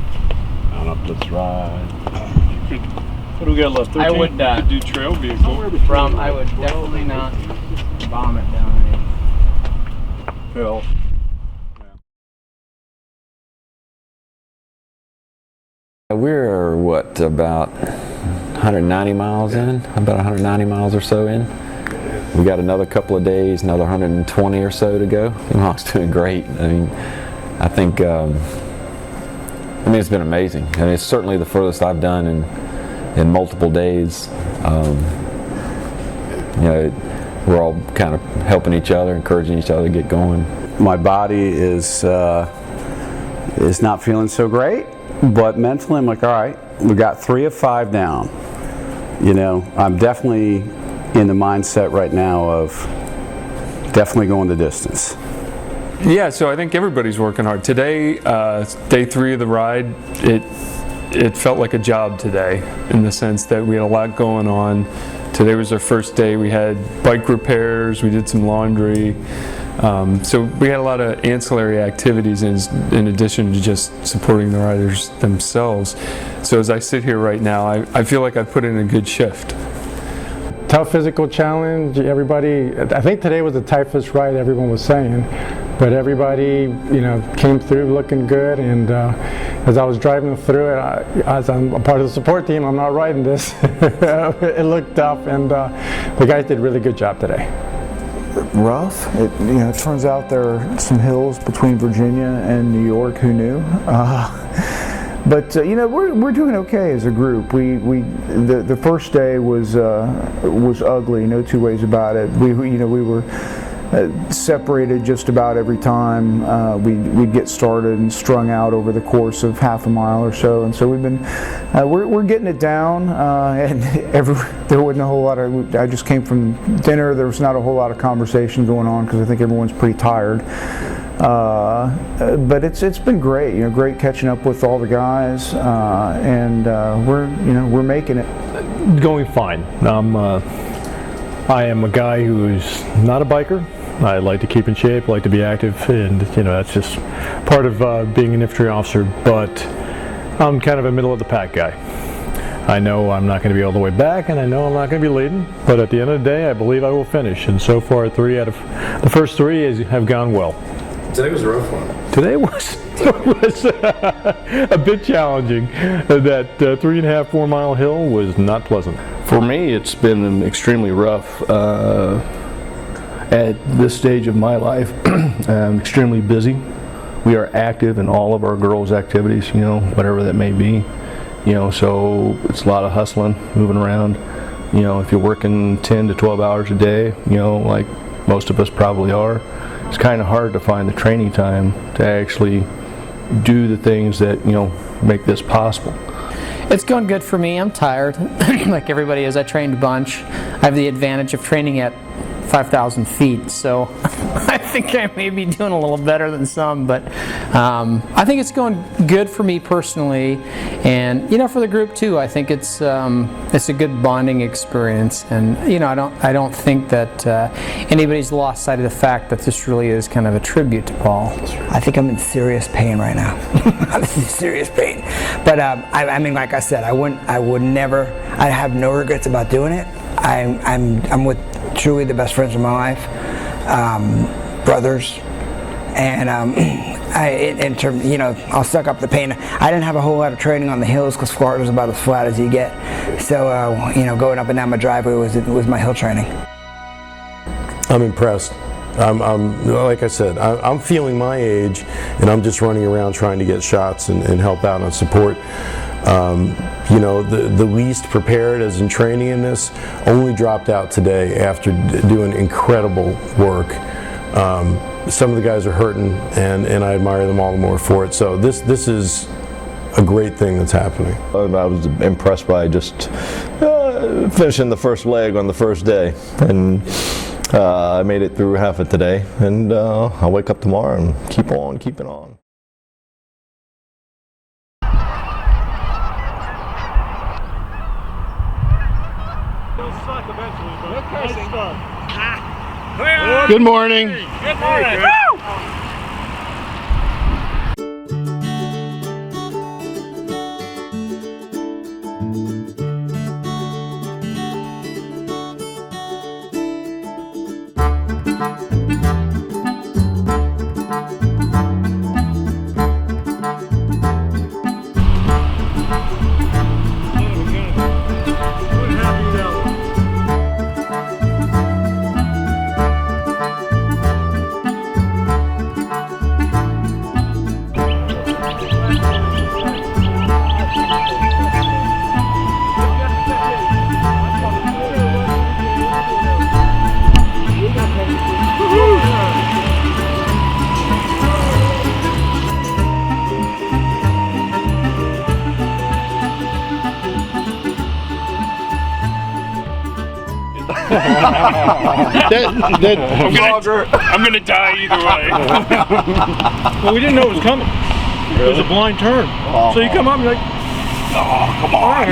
Let's ride. What do we got left? 13? I would could do trail vehicle. Brom, I would definitely not bomb it down there. Phil. We're about 190 miles in, about 190 miles or so in. We got another couple of days, another 120 or so to go. Hawg's doing great. I mean, I think, it's been amazing. I mean, it's certainly the furthest I've done in multiple days. We're all kind of helping each other, encouraging each other to get going. My body is not feeling so great, but mentally I'm like, all right, we got 3 of 5 down. I'm definitely in the mindset right now of definitely going the distance. Yeah, so I think everybody's working hard. Today, day 3 of the ride, it felt like a job today, in the sense that we had a lot going on. Today was our first day. We had bike repairs, we did some laundry. So we had a lot of ancillary activities in addition to just supporting the riders themselves. So as I sit here right now, I feel like I've put in a good shift. Tough physical challenge. Everybody, I think today was the toughest ride, everyone was saying, but everybody, came through looking good. And as I was driving through it, as I'm a part of the support team, I'm not riding this. It looked tough, and the guys did a really good job today. Rough. It turns out there are some hills between Virginia and New York. Who knew? But we're doing okay as a group. The first day was ugly. No two ways about it. We were separated just about every time we'd get started and strung out over the course of half a mile or so. And so we've been we're getting it down. And there wasn't a whole lot of. I just came from dinner. There was not a whole lot of conversation going on because I think everyone's pretty tired. But it's been great. Great catching up with all the guys, and we're making it. Going fine. I am a guy who's not a biker. I like to keep in shape, like to be active, and that's just part of being an infantry officer. But I'm kind of a middle of the pack guy. I know I'm not going to be all the way back, and I know I'm not going to be leading. But at the end of the day, I believe I will finish. And so far, 3 out of the first 3 have gone well. Today was a rough one. Today was a bit challenging. That 3.5-4 mile hill was not pleasant. For me, it's been extremely rough. At this stage of my life, I'm extremely busy. We are active in all of our girls' activities, whatever that may be. So it's a lot of hustling, moving around. If you're working 10 to 12 hours a day, like most of us probably are, it's kind of hard to find the training time to actually do the things that, make this possible. It's going good for me. I'm tired, like everybody is. I trained a bunch. I have the advantage of training at 5,000 feet, so I think I may be doing a little better than some, but I think it's going good for me personally, and for the group too. I think it's a good bonding experience, and I don't think that anybody's lost sight of the fact that this really is kind of a tribute to Paul. I think I'm in serious pain right now. I'm in serious pain, but I mean, like I said, I have no regrets about doing it. I'm with truly the best friends of my life, brothers, and I'll suck up the pain. I didn't have a whole lot of training on the hills because Florida's about as flat as you get. So going up and down my driveway was my hill training. I'm impressed. I'm like I said, I'm feeling my age, and I'm just running around trying to get shots and help out and support. The least prepared as in training in this only dropped out today after doing incredible work. Some of the guys are hurting, and I admire them all the more for it. So this is a great thing that's happening. I was impressed by just finishing the first leg on the first day, and I made it through half of today, and I'll wake up tomorrow and keep on keeping on. Good morning. Good morning. I'm gonna die either way. Well, we didn't know it was coming. It was a blind turn. So you come up and you're like, oh, come on.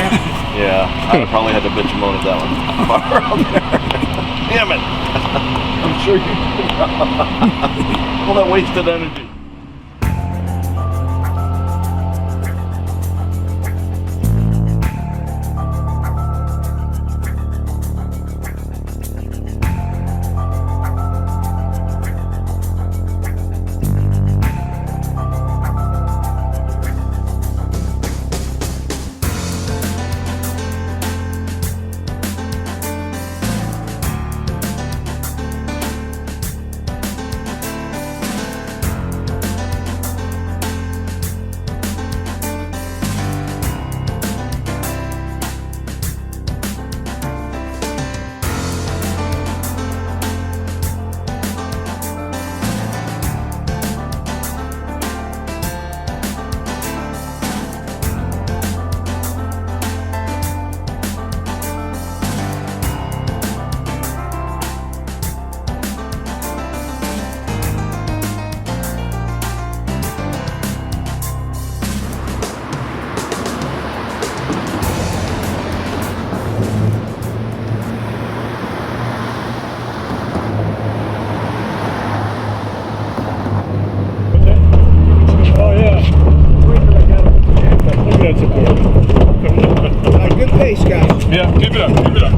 Yeah, I probably had to bitch and moan at that one. Damn it. I'm sure you did. All that wasted energy. Good pace, guys. Yeah, keep it up, keep it up.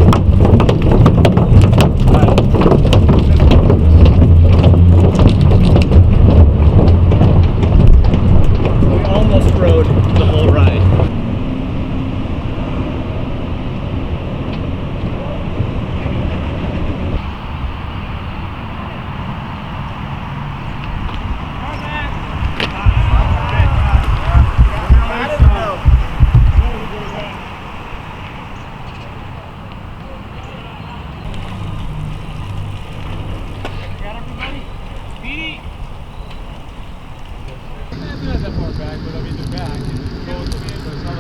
We almost rode the whole ride.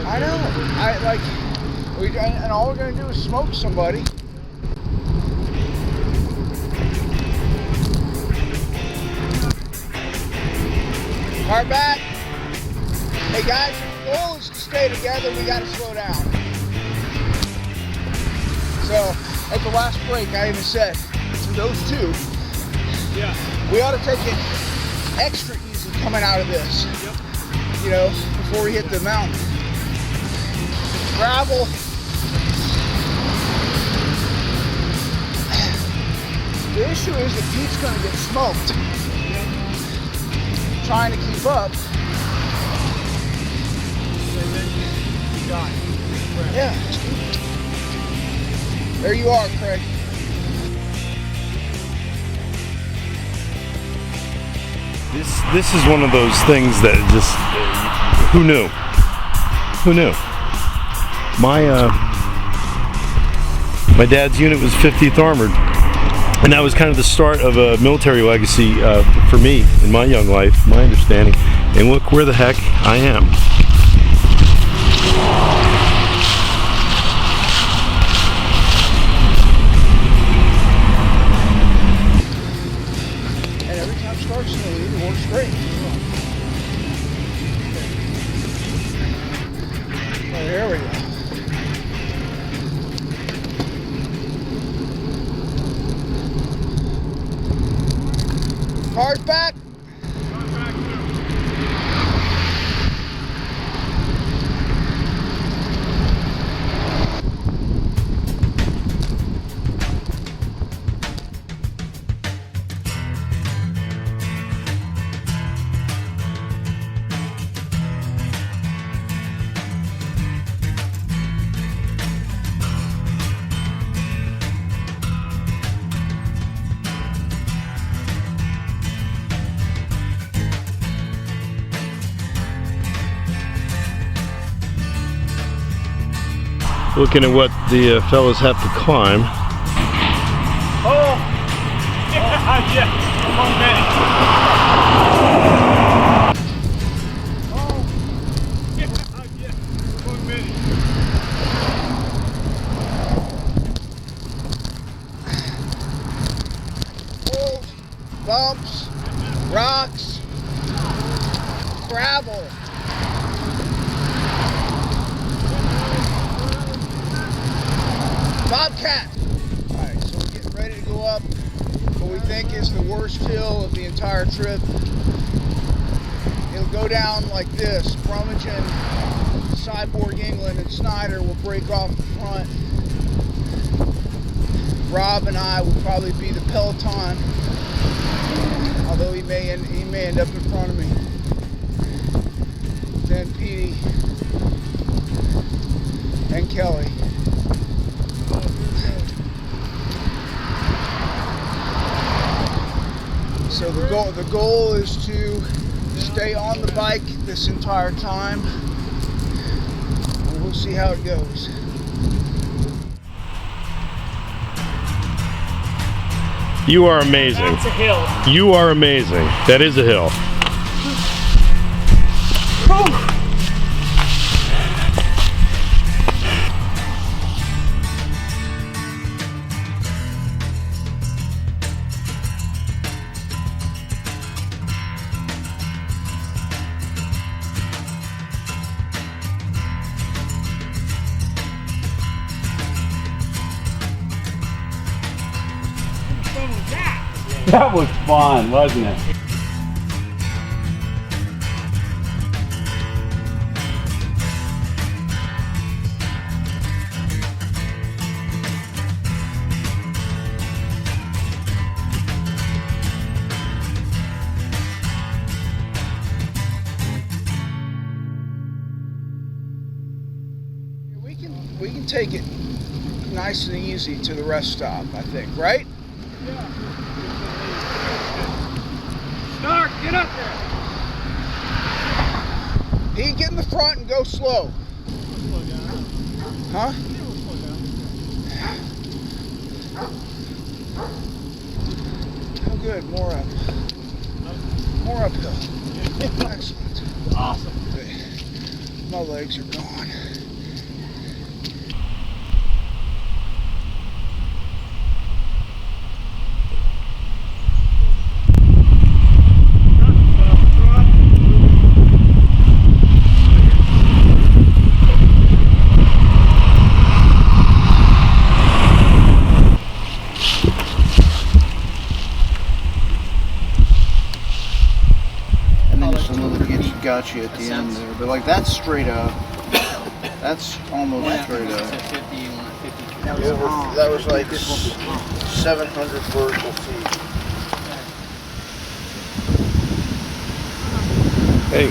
I know. And all we're gonna do is smoke somebody. Car back. Hey guys, the goal is to stay together. We gotta slow down. So at the last break, I even said to those two, yeah, we ought to take it extra easy coming out of this. Yep. You know, before we hit the mountain. Gravel. The issue is that Pete's gonna get smoked. Trying to keep up. Yeah. There you are, Craig. This is one of those things that just, who knew? Who knew? My dad's unit was 50th Armored, and that was kind of the start of a military legacy for me in my young life, my understanding. And look where the heck I am. And every time starts in the lead, it works great. Oh, there we go. Cars back. Looking at what the fellas have to climb. Oh! Yeah, among many. Oh! Yeah, among many. rocks, gravel. Bobcat. Alright, so we're getting ready to go up what we think is the worst hill of the entire trip. It'll go down like this. Brummagem, Cyborg England, and Snyder will break off the front. Rob and I will probably be the peloton, although he may end up in front of me. Then Petey and Kelly. So the goal is to stay on the bike this entire time, and we'll see how it goes. You are amazing. That's a hill. You are amazing. That is a hill. That was fun, wasn't it? We can take it nice and easy to the rest stop, I think, right? Stark, get up there. He get in the front and go slow. Huh? Oh good, more up. More uphill. Excellent. Awesome. My legs are gone. Got you at the end there, but like that's straight up. That's almost straight up. That was like 700 vertical feet. Hey.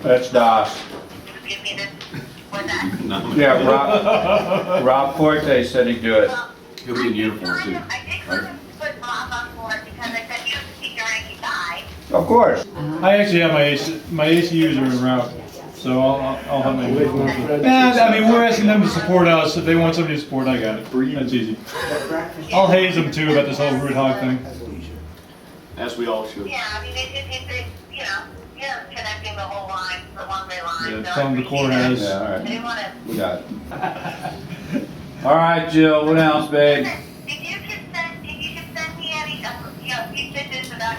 That's DOS. Yeah, Rob Forte said he'd do it. He'll be in uniform too. Of course. I actually have my ACUs are en route, so I'll have my. And I mean, we're asking them to support us. If they want somebody to support, I got it. That's easy. I'll haze them too about this whole root hog thing. As we all should. Yeah, I mean, it's you know, connecting the whole line, the one-way line. Yeah, tell them the Corps has. Yeah, all right. I didn't want to. We got it. All right, Jill. What else, babe? If you could send me any, few tidbits about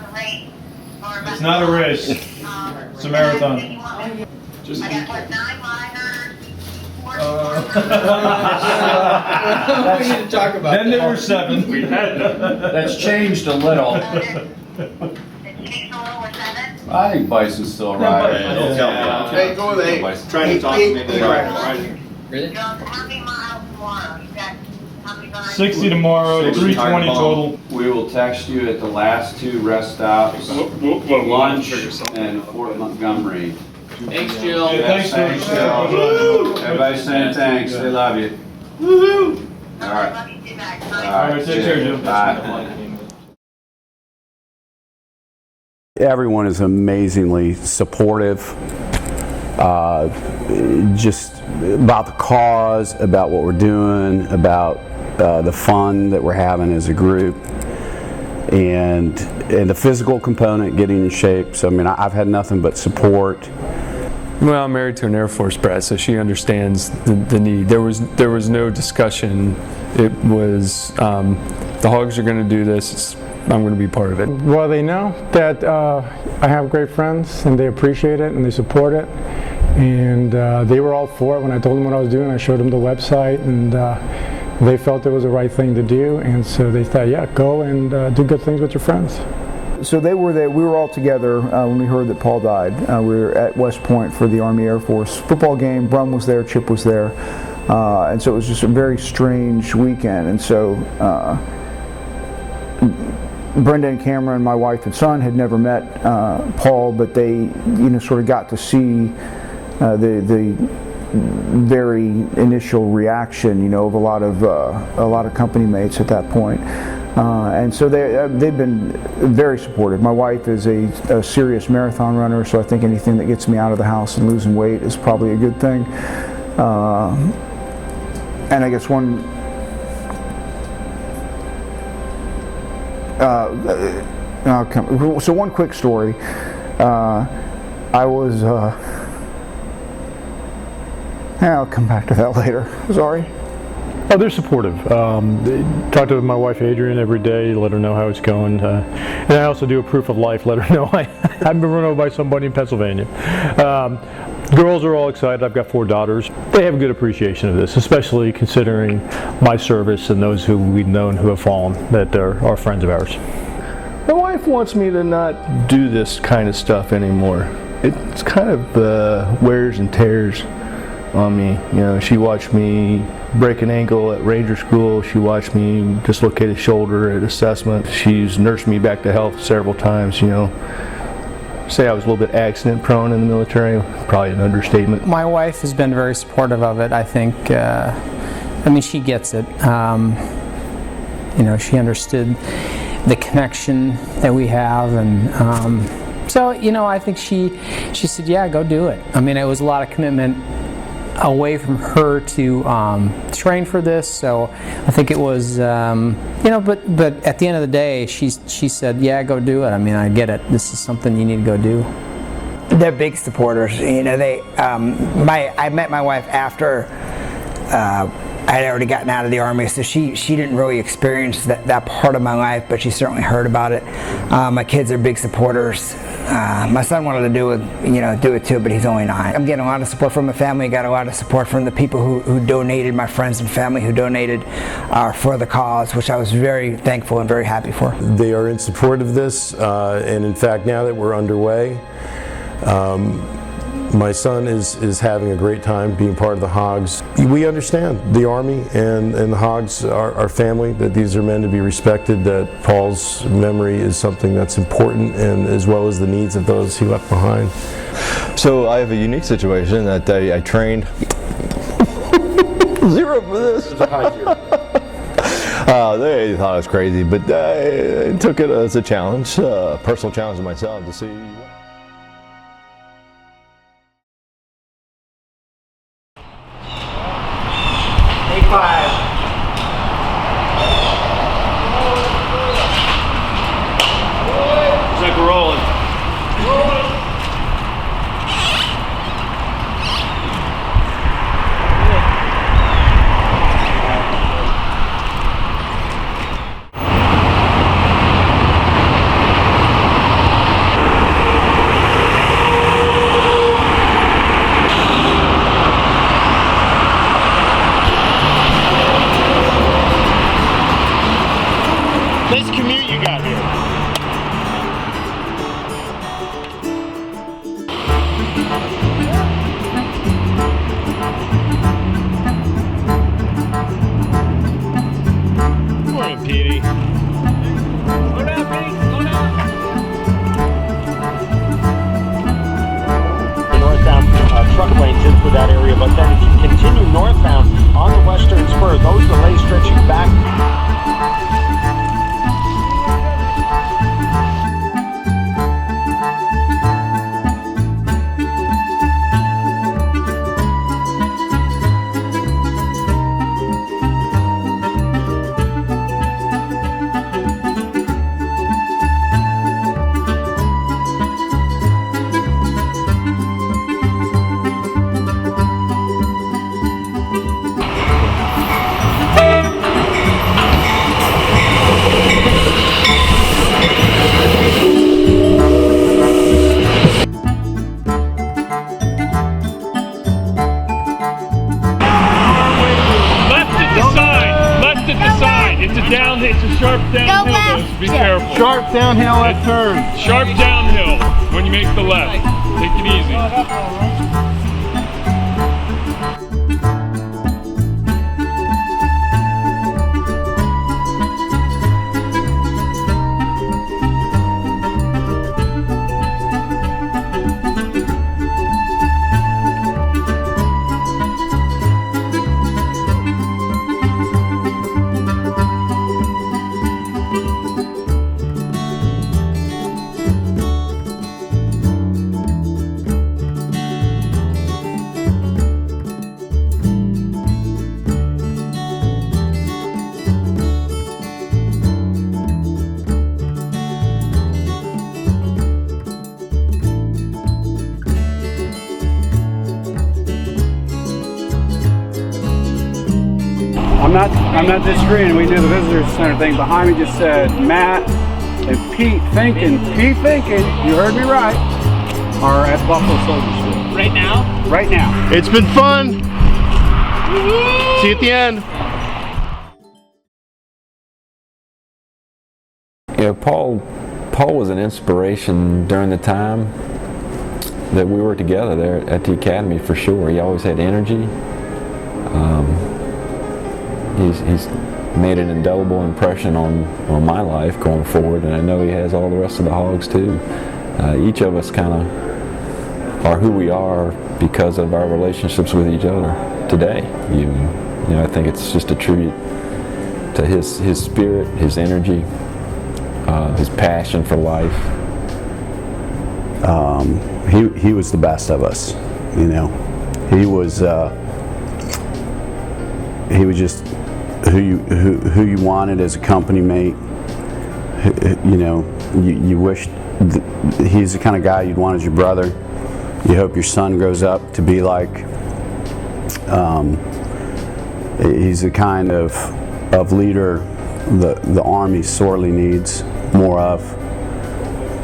the race. It's not a race. It's a marathon. I got what, 9 liners. We need to talk about then there were 7. We had that's changed a little. I think Bison's still right. Yeah. Hey, go with 8. Trying to talk to me. Really? How many miles tomorrow? You got how many miles? 60 tomorrow, 320 total. We will text you at the last 2 rest stops, lunch, and Fort Montgomery. Thanks, Jill. Thanks, Jill. Everybody's saying thanks. They love you. Woohoo! All right. All right, take care, Jill. Bye. Everyone is amazingly supportive, just about the cause, about what we're doing, about the fun that we're having as a group, and the physical component, getting in shape. So I mean, I've had nothing but support. Well, I'm married to an Air Force brat, so she understands the need. There was no discussion. It was the Hogs are going to do this. I'm going to be part of it. Well, they know that I have great friends, and they appreciate it, and they support it. And they were all for it. When I told them what I was doing, I showed them the website, and they felt it was the right thing to do. And so they thought, yeah, go and do good things with your friends. So they were there. We were all together when we heard that Paul died. We were at West Point for the Army Air Force football game. Brum was there, Chip was there, and so it was just a very strange weekend. And so Brenda and Cameron, my wife and son, had never met Paul, but they, sort of got to see the very initial reaction, of a lot of company mates at that point. And so they've been very supportive. My wife is a serious marathon runner, so I think anything that gets me out of the house and losing weight is probably a good thing. And I guess so one quick story. I'll come back to that later. Sorry. Oh, they're supportive. Talk to my wife Adrienne every day, let her know how it's going. And I also do a proof of life, let her know I've been run over by somebody in Pennsylvania. Girls are all excited. I've got 4 daughters. They have a good appreciation of this, especially considering my service and those who we've known who have fallen that are friends of ours. My wife wants me to not do this kind of stuff anymore. It's kind of wears and tears on me. She watched me break an ankle at Ranger School. She watched me dislocate a shoulder at assessment. She's nursed me back to health several times. Say I was a little bit accident prone in the military, probably an understatement. My wife has been very supportive of it. I think, she gets it. She understood the connection that we have, and so I think she said, yeah, go do it. It was a lot of commitment away from her to train for this, so I think it was but at the end of the day she said, yeah, go do it. I get it, this is something you need to go do. They're big supporters. I met my wife after I had already gotten out of the Army, so she didn't really experience that part of my life, but she certainly heard about it. My kids are big supporters. My son wanted to do it too, but he's only 9. I'm getting a lot of support from my family. Got a lot of support from the people who donated, my friends and family who donated for the cause, which I was very thankful and very happy for. They are in support of this, and in fact, now that we're underway, my son is having a great time being part of the Hogs. We understand the Army and the Hogs are family, that these are men to be respected, that Paul's memory is something that's important, and as well as the needs of those he left behind. So I have a unique situation that I trained 0 for this. They thought I was crazy, but I took it as a challenge, a personal challenge to myself to see. Looks like we're rolling. truck lanes into that area, but then if you continue northbound on the western spur, those delays stretching back. It's a sharp downhill, so be careful. Sharp downhill left turn. Sharp downhill when you make the left. Take it easy. I'm not disagreeing. We do the visitor center thing. Behind me just said Matt and Pete Finken. Pete Finken, you heard me right, are at Buffalo Soldier School. Right now? Right now. It's been fun. See you at the end. You know, Paul was an inspiration during the time that we were together there at the academy, for sure. He always had energy. He's made an indelible impression on my life going forward, and I know he has all the rest of the Hogs too. Each of us kind of are who we are because of our relationships with each other today. You know, I think it's just a tribute to his spirit, his energy, his passion for life. He was the best of us, you know. He was just who you wanted as a company mate. You know, you wished he's the kind of guy you'd want as your brother. You hope your son grows up to be like. He's the kind of leader the Army sorely needs more of.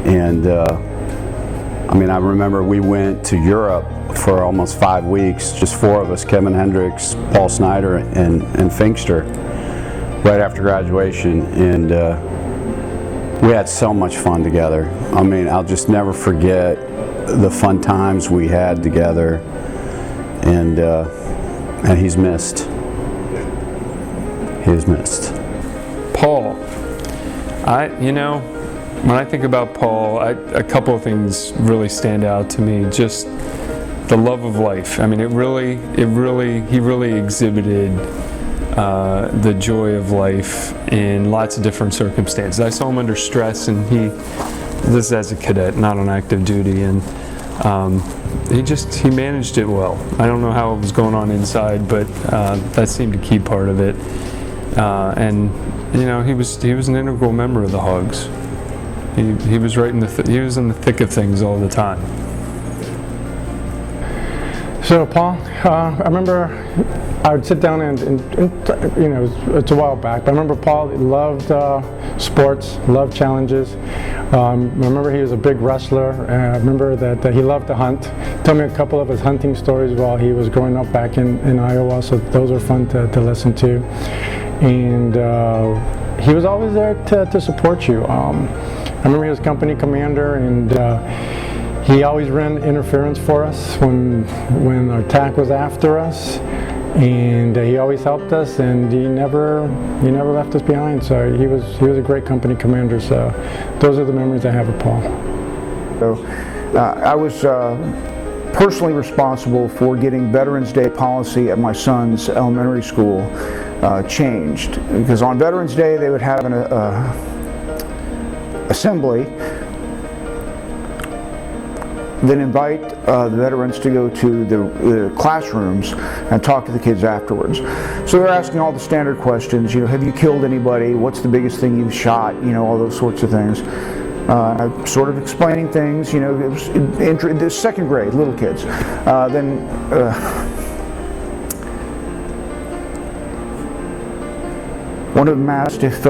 And I mean, I remember we went to Europe for almost 5 weeks, just 4 of us, Kevin Hendricks, Paul Snyder, and Finkster, right after graduation, and we had so much fun together. I mean, I'll just never forget the fun times we had together, and he's missed. He's missed. Paul, when I think about Paul, a couple of things really stand out to me. Just the love of life. I mean, he really exhibited the joy of life in lots of different circumstances. I saw him under stress, and this is as a cadet, not on active duty, and he managed it well. I don't know how it was going on inside, but that seemed a key part of it. And you know, he was an integral member of the Hogs. He was right in he was in the thick of things all the time. So Paul, I remember I would sit down and you know, it's a while back, but I remember Paul loved sports, loved challenges. I remember he was a big wrestler. I remember that he loved to hunt. He told me a couple of his hunting stories while he was growing up back in Iowa, so those were fun to listen to. And he was always there to support you. I remember he was company commander, and he always ran interference for us when our TAC was after us, and he always helped us, and he never left us behind. So he was a great company commander. So those are the memories I have of Paul. So I was personally responsible for getting Veterans Day policy at my son's elementary school changed. Because on Veterans Day they would have an assembly, then invite the veterans to go to the classrooms and talk to the kids afterwards. So they're asking all the standard questions, you know, have you killed anybody? What's the biggest thing you've shot? You know, all those sorts of things. Sort of explaining things, you know, it was the second grade, little kids. Then one of them asked if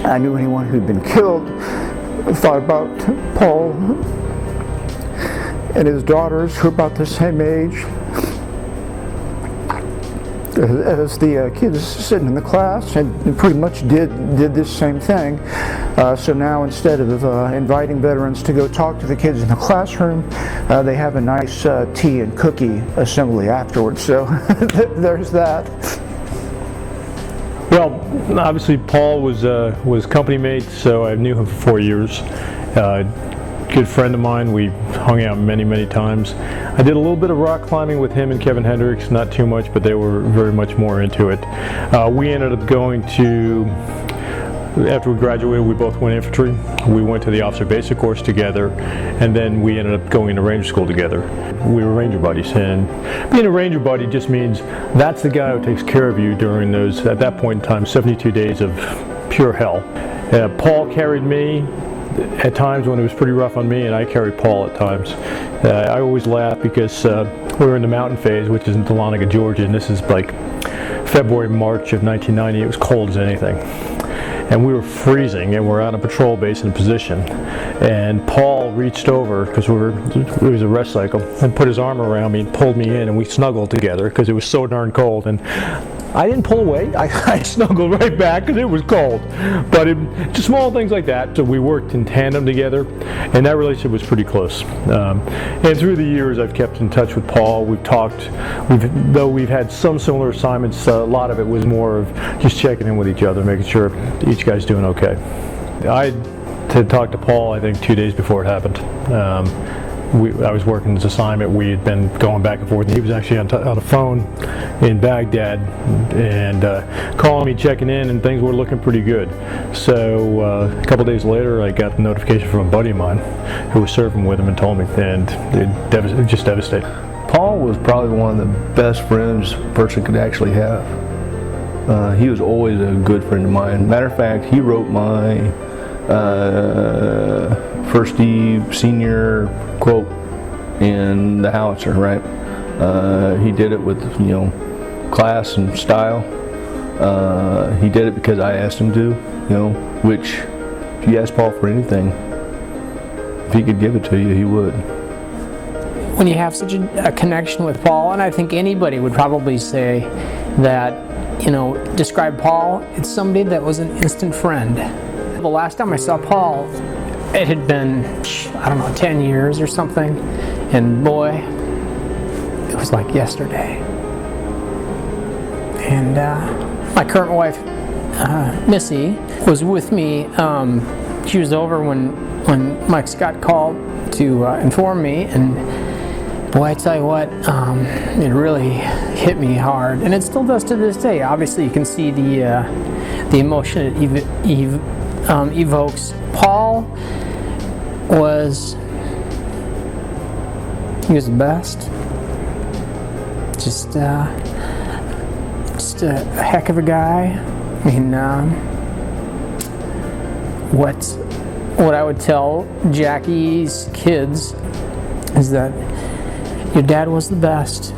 I knew anyone who'd been killed. I thought about Paul and his daughters, who are about the same age as the kids sitting in the class, and pretty much did this same thing. So now, instead of inviting veterans to go talk to the kids in the classroom, they have a nice tea and cookie assembly afterwards. So there's that. Well, obviously Paul was company mate, so I knew him for 4 years. Good friend of mine. We hung out many times. I did a little bit of rock climbing with him and Kevin Hendricks, not too much, but they were very much more into it. We ended up going to, after we graduated, we both went infantry. We went to the officer basic course together, and then we ended up going into Ranger school together. We were Ranger buddies, and being a Ranger buddy just means that's the guy who takes care of you during those, at that point in time, 72 days of pure hell. Paul carried me at times when it was pretty rough on me, and I carried Paul at times. I always laugh because we were in the mountain phase, which is in Dahlonega, Georgia, and this is like February, March of 1990. It was cold as anything. And we were freezing, and we're on a patrol base in a position. And Paul reached over, because it was a rest cycle, and put his arm around me and pulled me in, and we snuggled together because it was so darn cold. And I didn't pull away. I snuggled right back because it was cold. But just small things like that. So we worked in tandem together, and that relationship was pretty close. And through the years, I've kept in touch with Paul. We've talked. Though we've had some similar assignments, a lot of it was more of just checking in with each other, making sure each guy's doing okay. I had talked to Paul, I think, 2 days before it happened. I was working this assignment. We had been going back and forth. He was actually on the phone in Baghdad and calling me, checking in, and things were looking pretty good. So a couple days later, I got the notification from a buddy of mine who was serving with him and told me, and it just devastated. Paul was probably one of the best friends a person could actually have. He was always a good friend of mine. Matter of fact, he wrote my first senior quote in the howitzer, right? He did it with, you know, class and style. He did it because I asked him to, you know, which if you ask Paul for anything, if he could give it to you, he would. When you have such a connection with Paul, and I think anybody would probably say that, you know, describe Paul, it's somebody that was an instant friend. The last time I saw Paul, it had been, I don't know, 10 years or something, and boy, it was like yesterday. And my current wife, Missy, was with me. She was over when Mike Scott called to inform me, and boy, I tell you what, it really hit me hard, and it still does to this day. Obviously, you can see the emotion it evokes. Paul was the best. Just a heck of a guy. I mean, what I would tell Jackie's kids is that your dad was the best.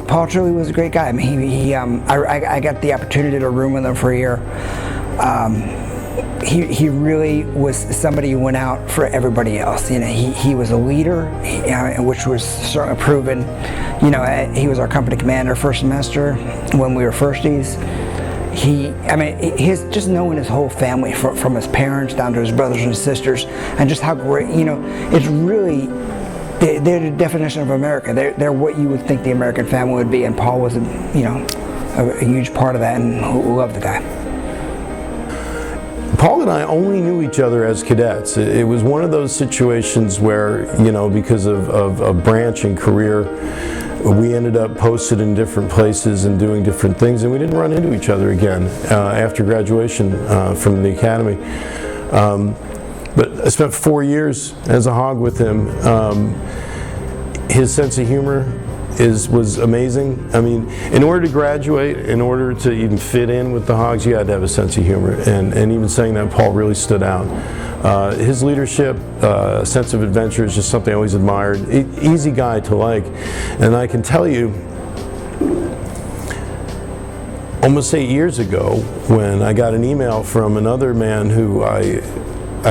Paul truly was a great guy. I mean, I got the opportunity to room with him for a year. He really was somebody who went out for everybody else. You know, he was a leader, which was certainly proven. You know, he was our company commander first semester when we were firsties. Just knowing his whole family, from his parents down to his brothers and sisters, and just how great, you know, it's really, they're the definition of America. They're what you would think the American family would be, and Paul was, a huge part of that, and who loved the guy. Paul and I only knew each other as cadets. It was one of those situations where, you know, because of branch and career, we ended up posted in different places and doing different things, and we didn't run into each other again after graduation from the academy. But I spent 4 years as a Hog with him. His sense of humor was amazing. I mean, in order to graduate, in order to even fit in with the Hogs, you had to have a sense of humor. And even saying that, Paul really stood out. His leadership, sense of adventure is just something I always admired. Easy guy to like. And I can tell you, almost 8 years ago, when I got an email from another man who I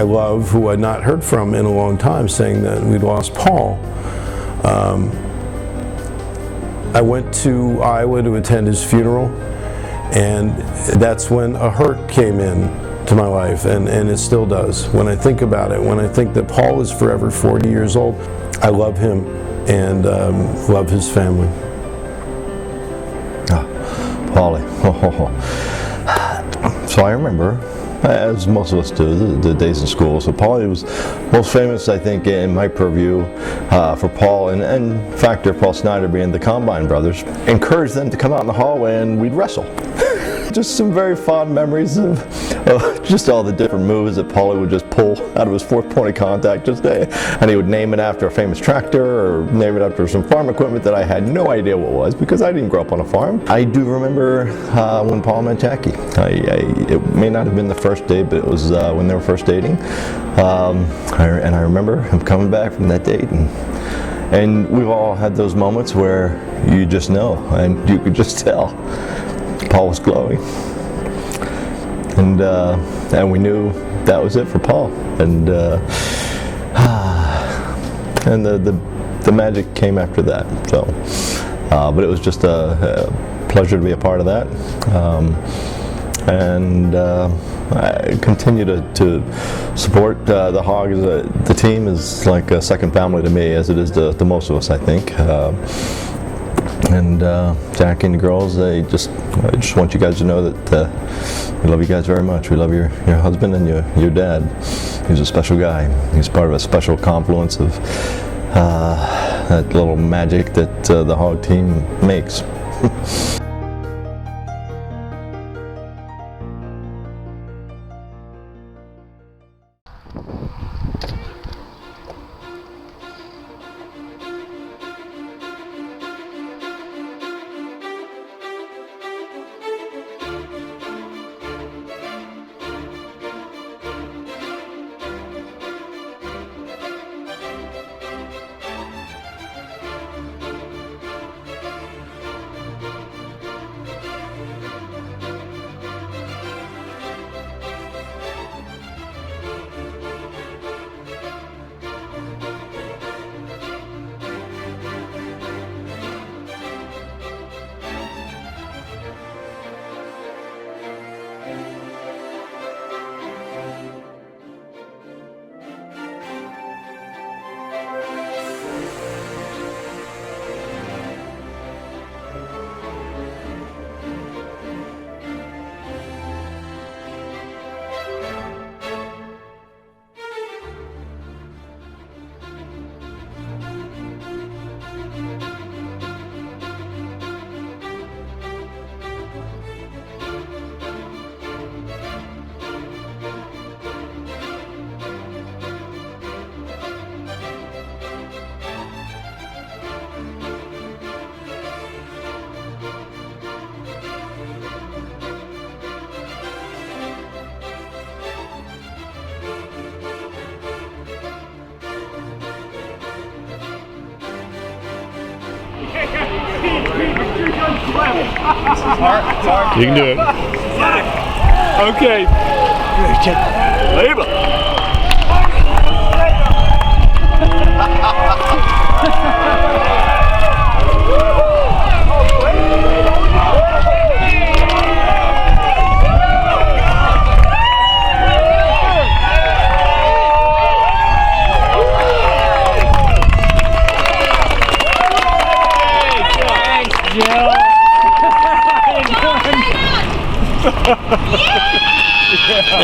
love, who I'd not heard from in a long time, saying that we'd lost Paul. I went to Iowa to attend his funeral, and that's when a hurt came in to my life, and it still does. When I think about it, when I think that Paul is forever 40 years old, I love him and love his family. Paulie. So I remember, as most of us do, the days in school. So Paulie was most famous, I think, in my purview for Paul, and factor Paul Snyder being the Combine brothers. Encouraged them to come out in the hallway and we'd wrestle. Just some very fond memories of just all the different moves that Paulie would just pull out of his fourth point of contact, and he would name it after a famous tractor or name it after some farm equipment that I had no idea what was because I didn't grow up on a farm. I do remember when Paul met Jackie. It may not have been the first date, but it was when they were first dating. And I remember him coming back from that date, and we've all had those moments where you just know, and you could just tell Paul was glowing, and we knew that was it for Paul, and the magic came after that. So, but it was just a pleasure to be a part of that, and I continue to support the Hogs. The team is like a second family to me, as it is to most of us, I think. And Jackie and the girls, I just want you guys to know that we love you guys very much. We love your husband and your dad. He's a special guy. He's part of a special confluence of that little magic that the Hog team makes. You can do it. Okay. Labor.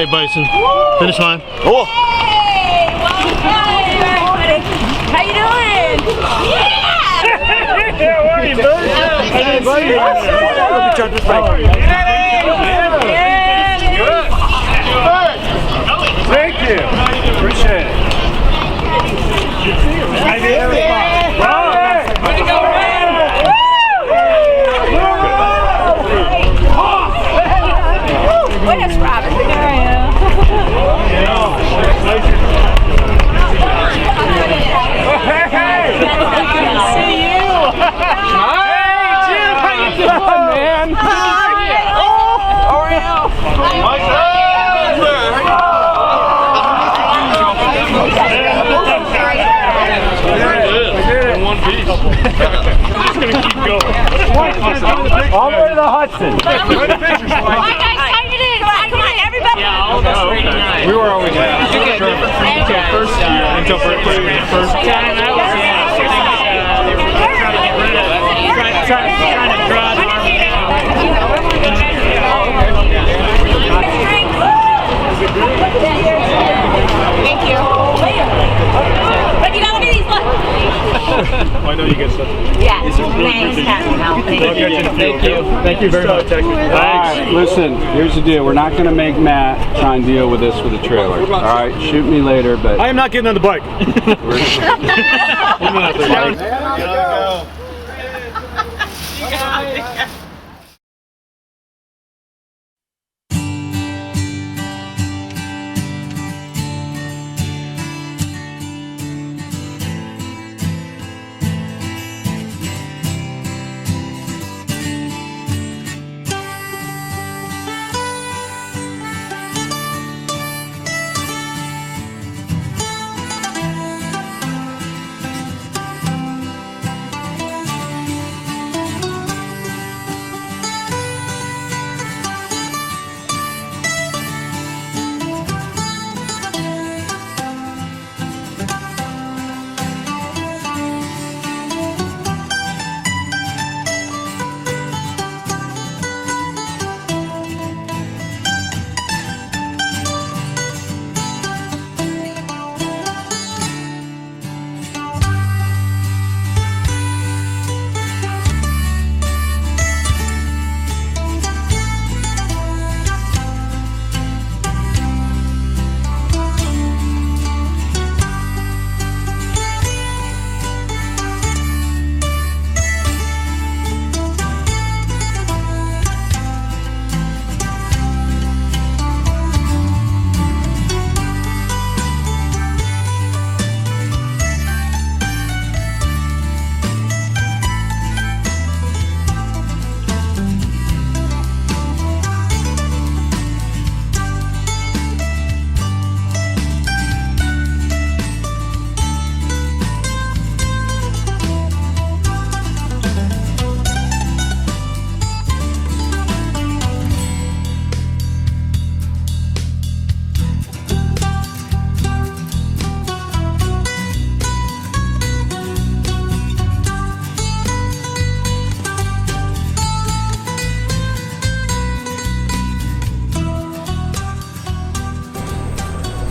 Hey, Bison. Finish line. Oh. Hey, well done, everybody. How you doing? Yeah! How are you, bud? Thank you. Appreciate it. Way to go, man! Where's Robert? There I am. See you. Hey, Jim, how you doing, man? How are you? In one piece. I'm just gonna keep going. All the way to the Hudson. Come on, everybody. Yeah, all of us were nice. We were always until first year. Until first time I was trying to draw the army Thank you. But you got one of these, look. I know you get stuff. Yeah, thanks, Thank you. Thank you very much. All right, listen, here's the deal. We're not going to make Matt try and deal with this with a trailer. All right, shoot me later, but... I am not getting on the bike.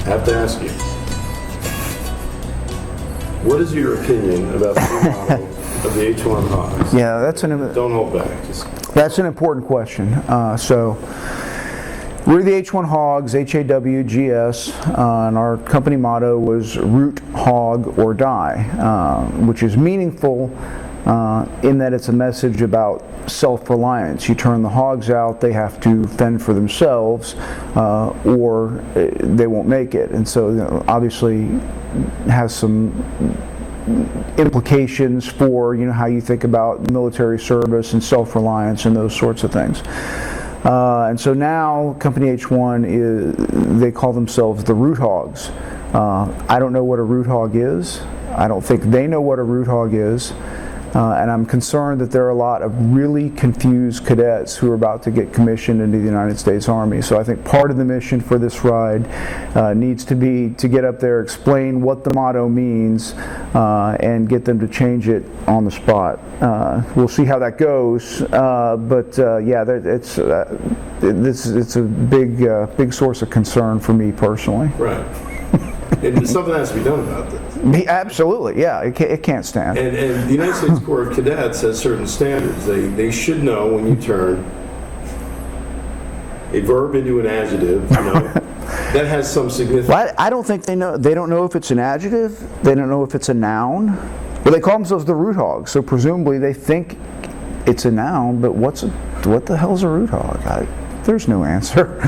I have to ask you, what is your opinion about the model of the H1 Hogs? Yeah, Don't hold back. That's an important question. So we're the H1 Hogs, H-A-W-G-S, and our company motto was root, hog, or die, which is meaningful in that it's a message about self-reliance. You turn the hogs out, they have to fend for themselves, or they won't make it. And so, obviously, has some implications for how you think about military service and self-reliance and those sorts of things. And so now, Company H1 they call themselves the root hogs. I don't know what a root hog is. I don't think they know what a root hog is. And I'm concerned that there are a lot of really confused cadets who are about to get commissioned into the United States Army. So I think part of the mission for this ride needs to be to get up there, explain what the motto means, and get them to change it on the spot. We'll see how that goes, but yeah, it's a big source of concern for me personally. Right. And something has to be done about this. Absolutely, yeah, it can't stand. And the United States Corps of Cadets has certain standards. They should know when you turn a verb into an adjective, you know, that has some significance. Well, I don't think they know. They don't know if it's an adjective. They don't know if it's a noun. Well, they call themselves the root hog, so presumably they think it's a noun. But what the hell's a root hog? There's no answer.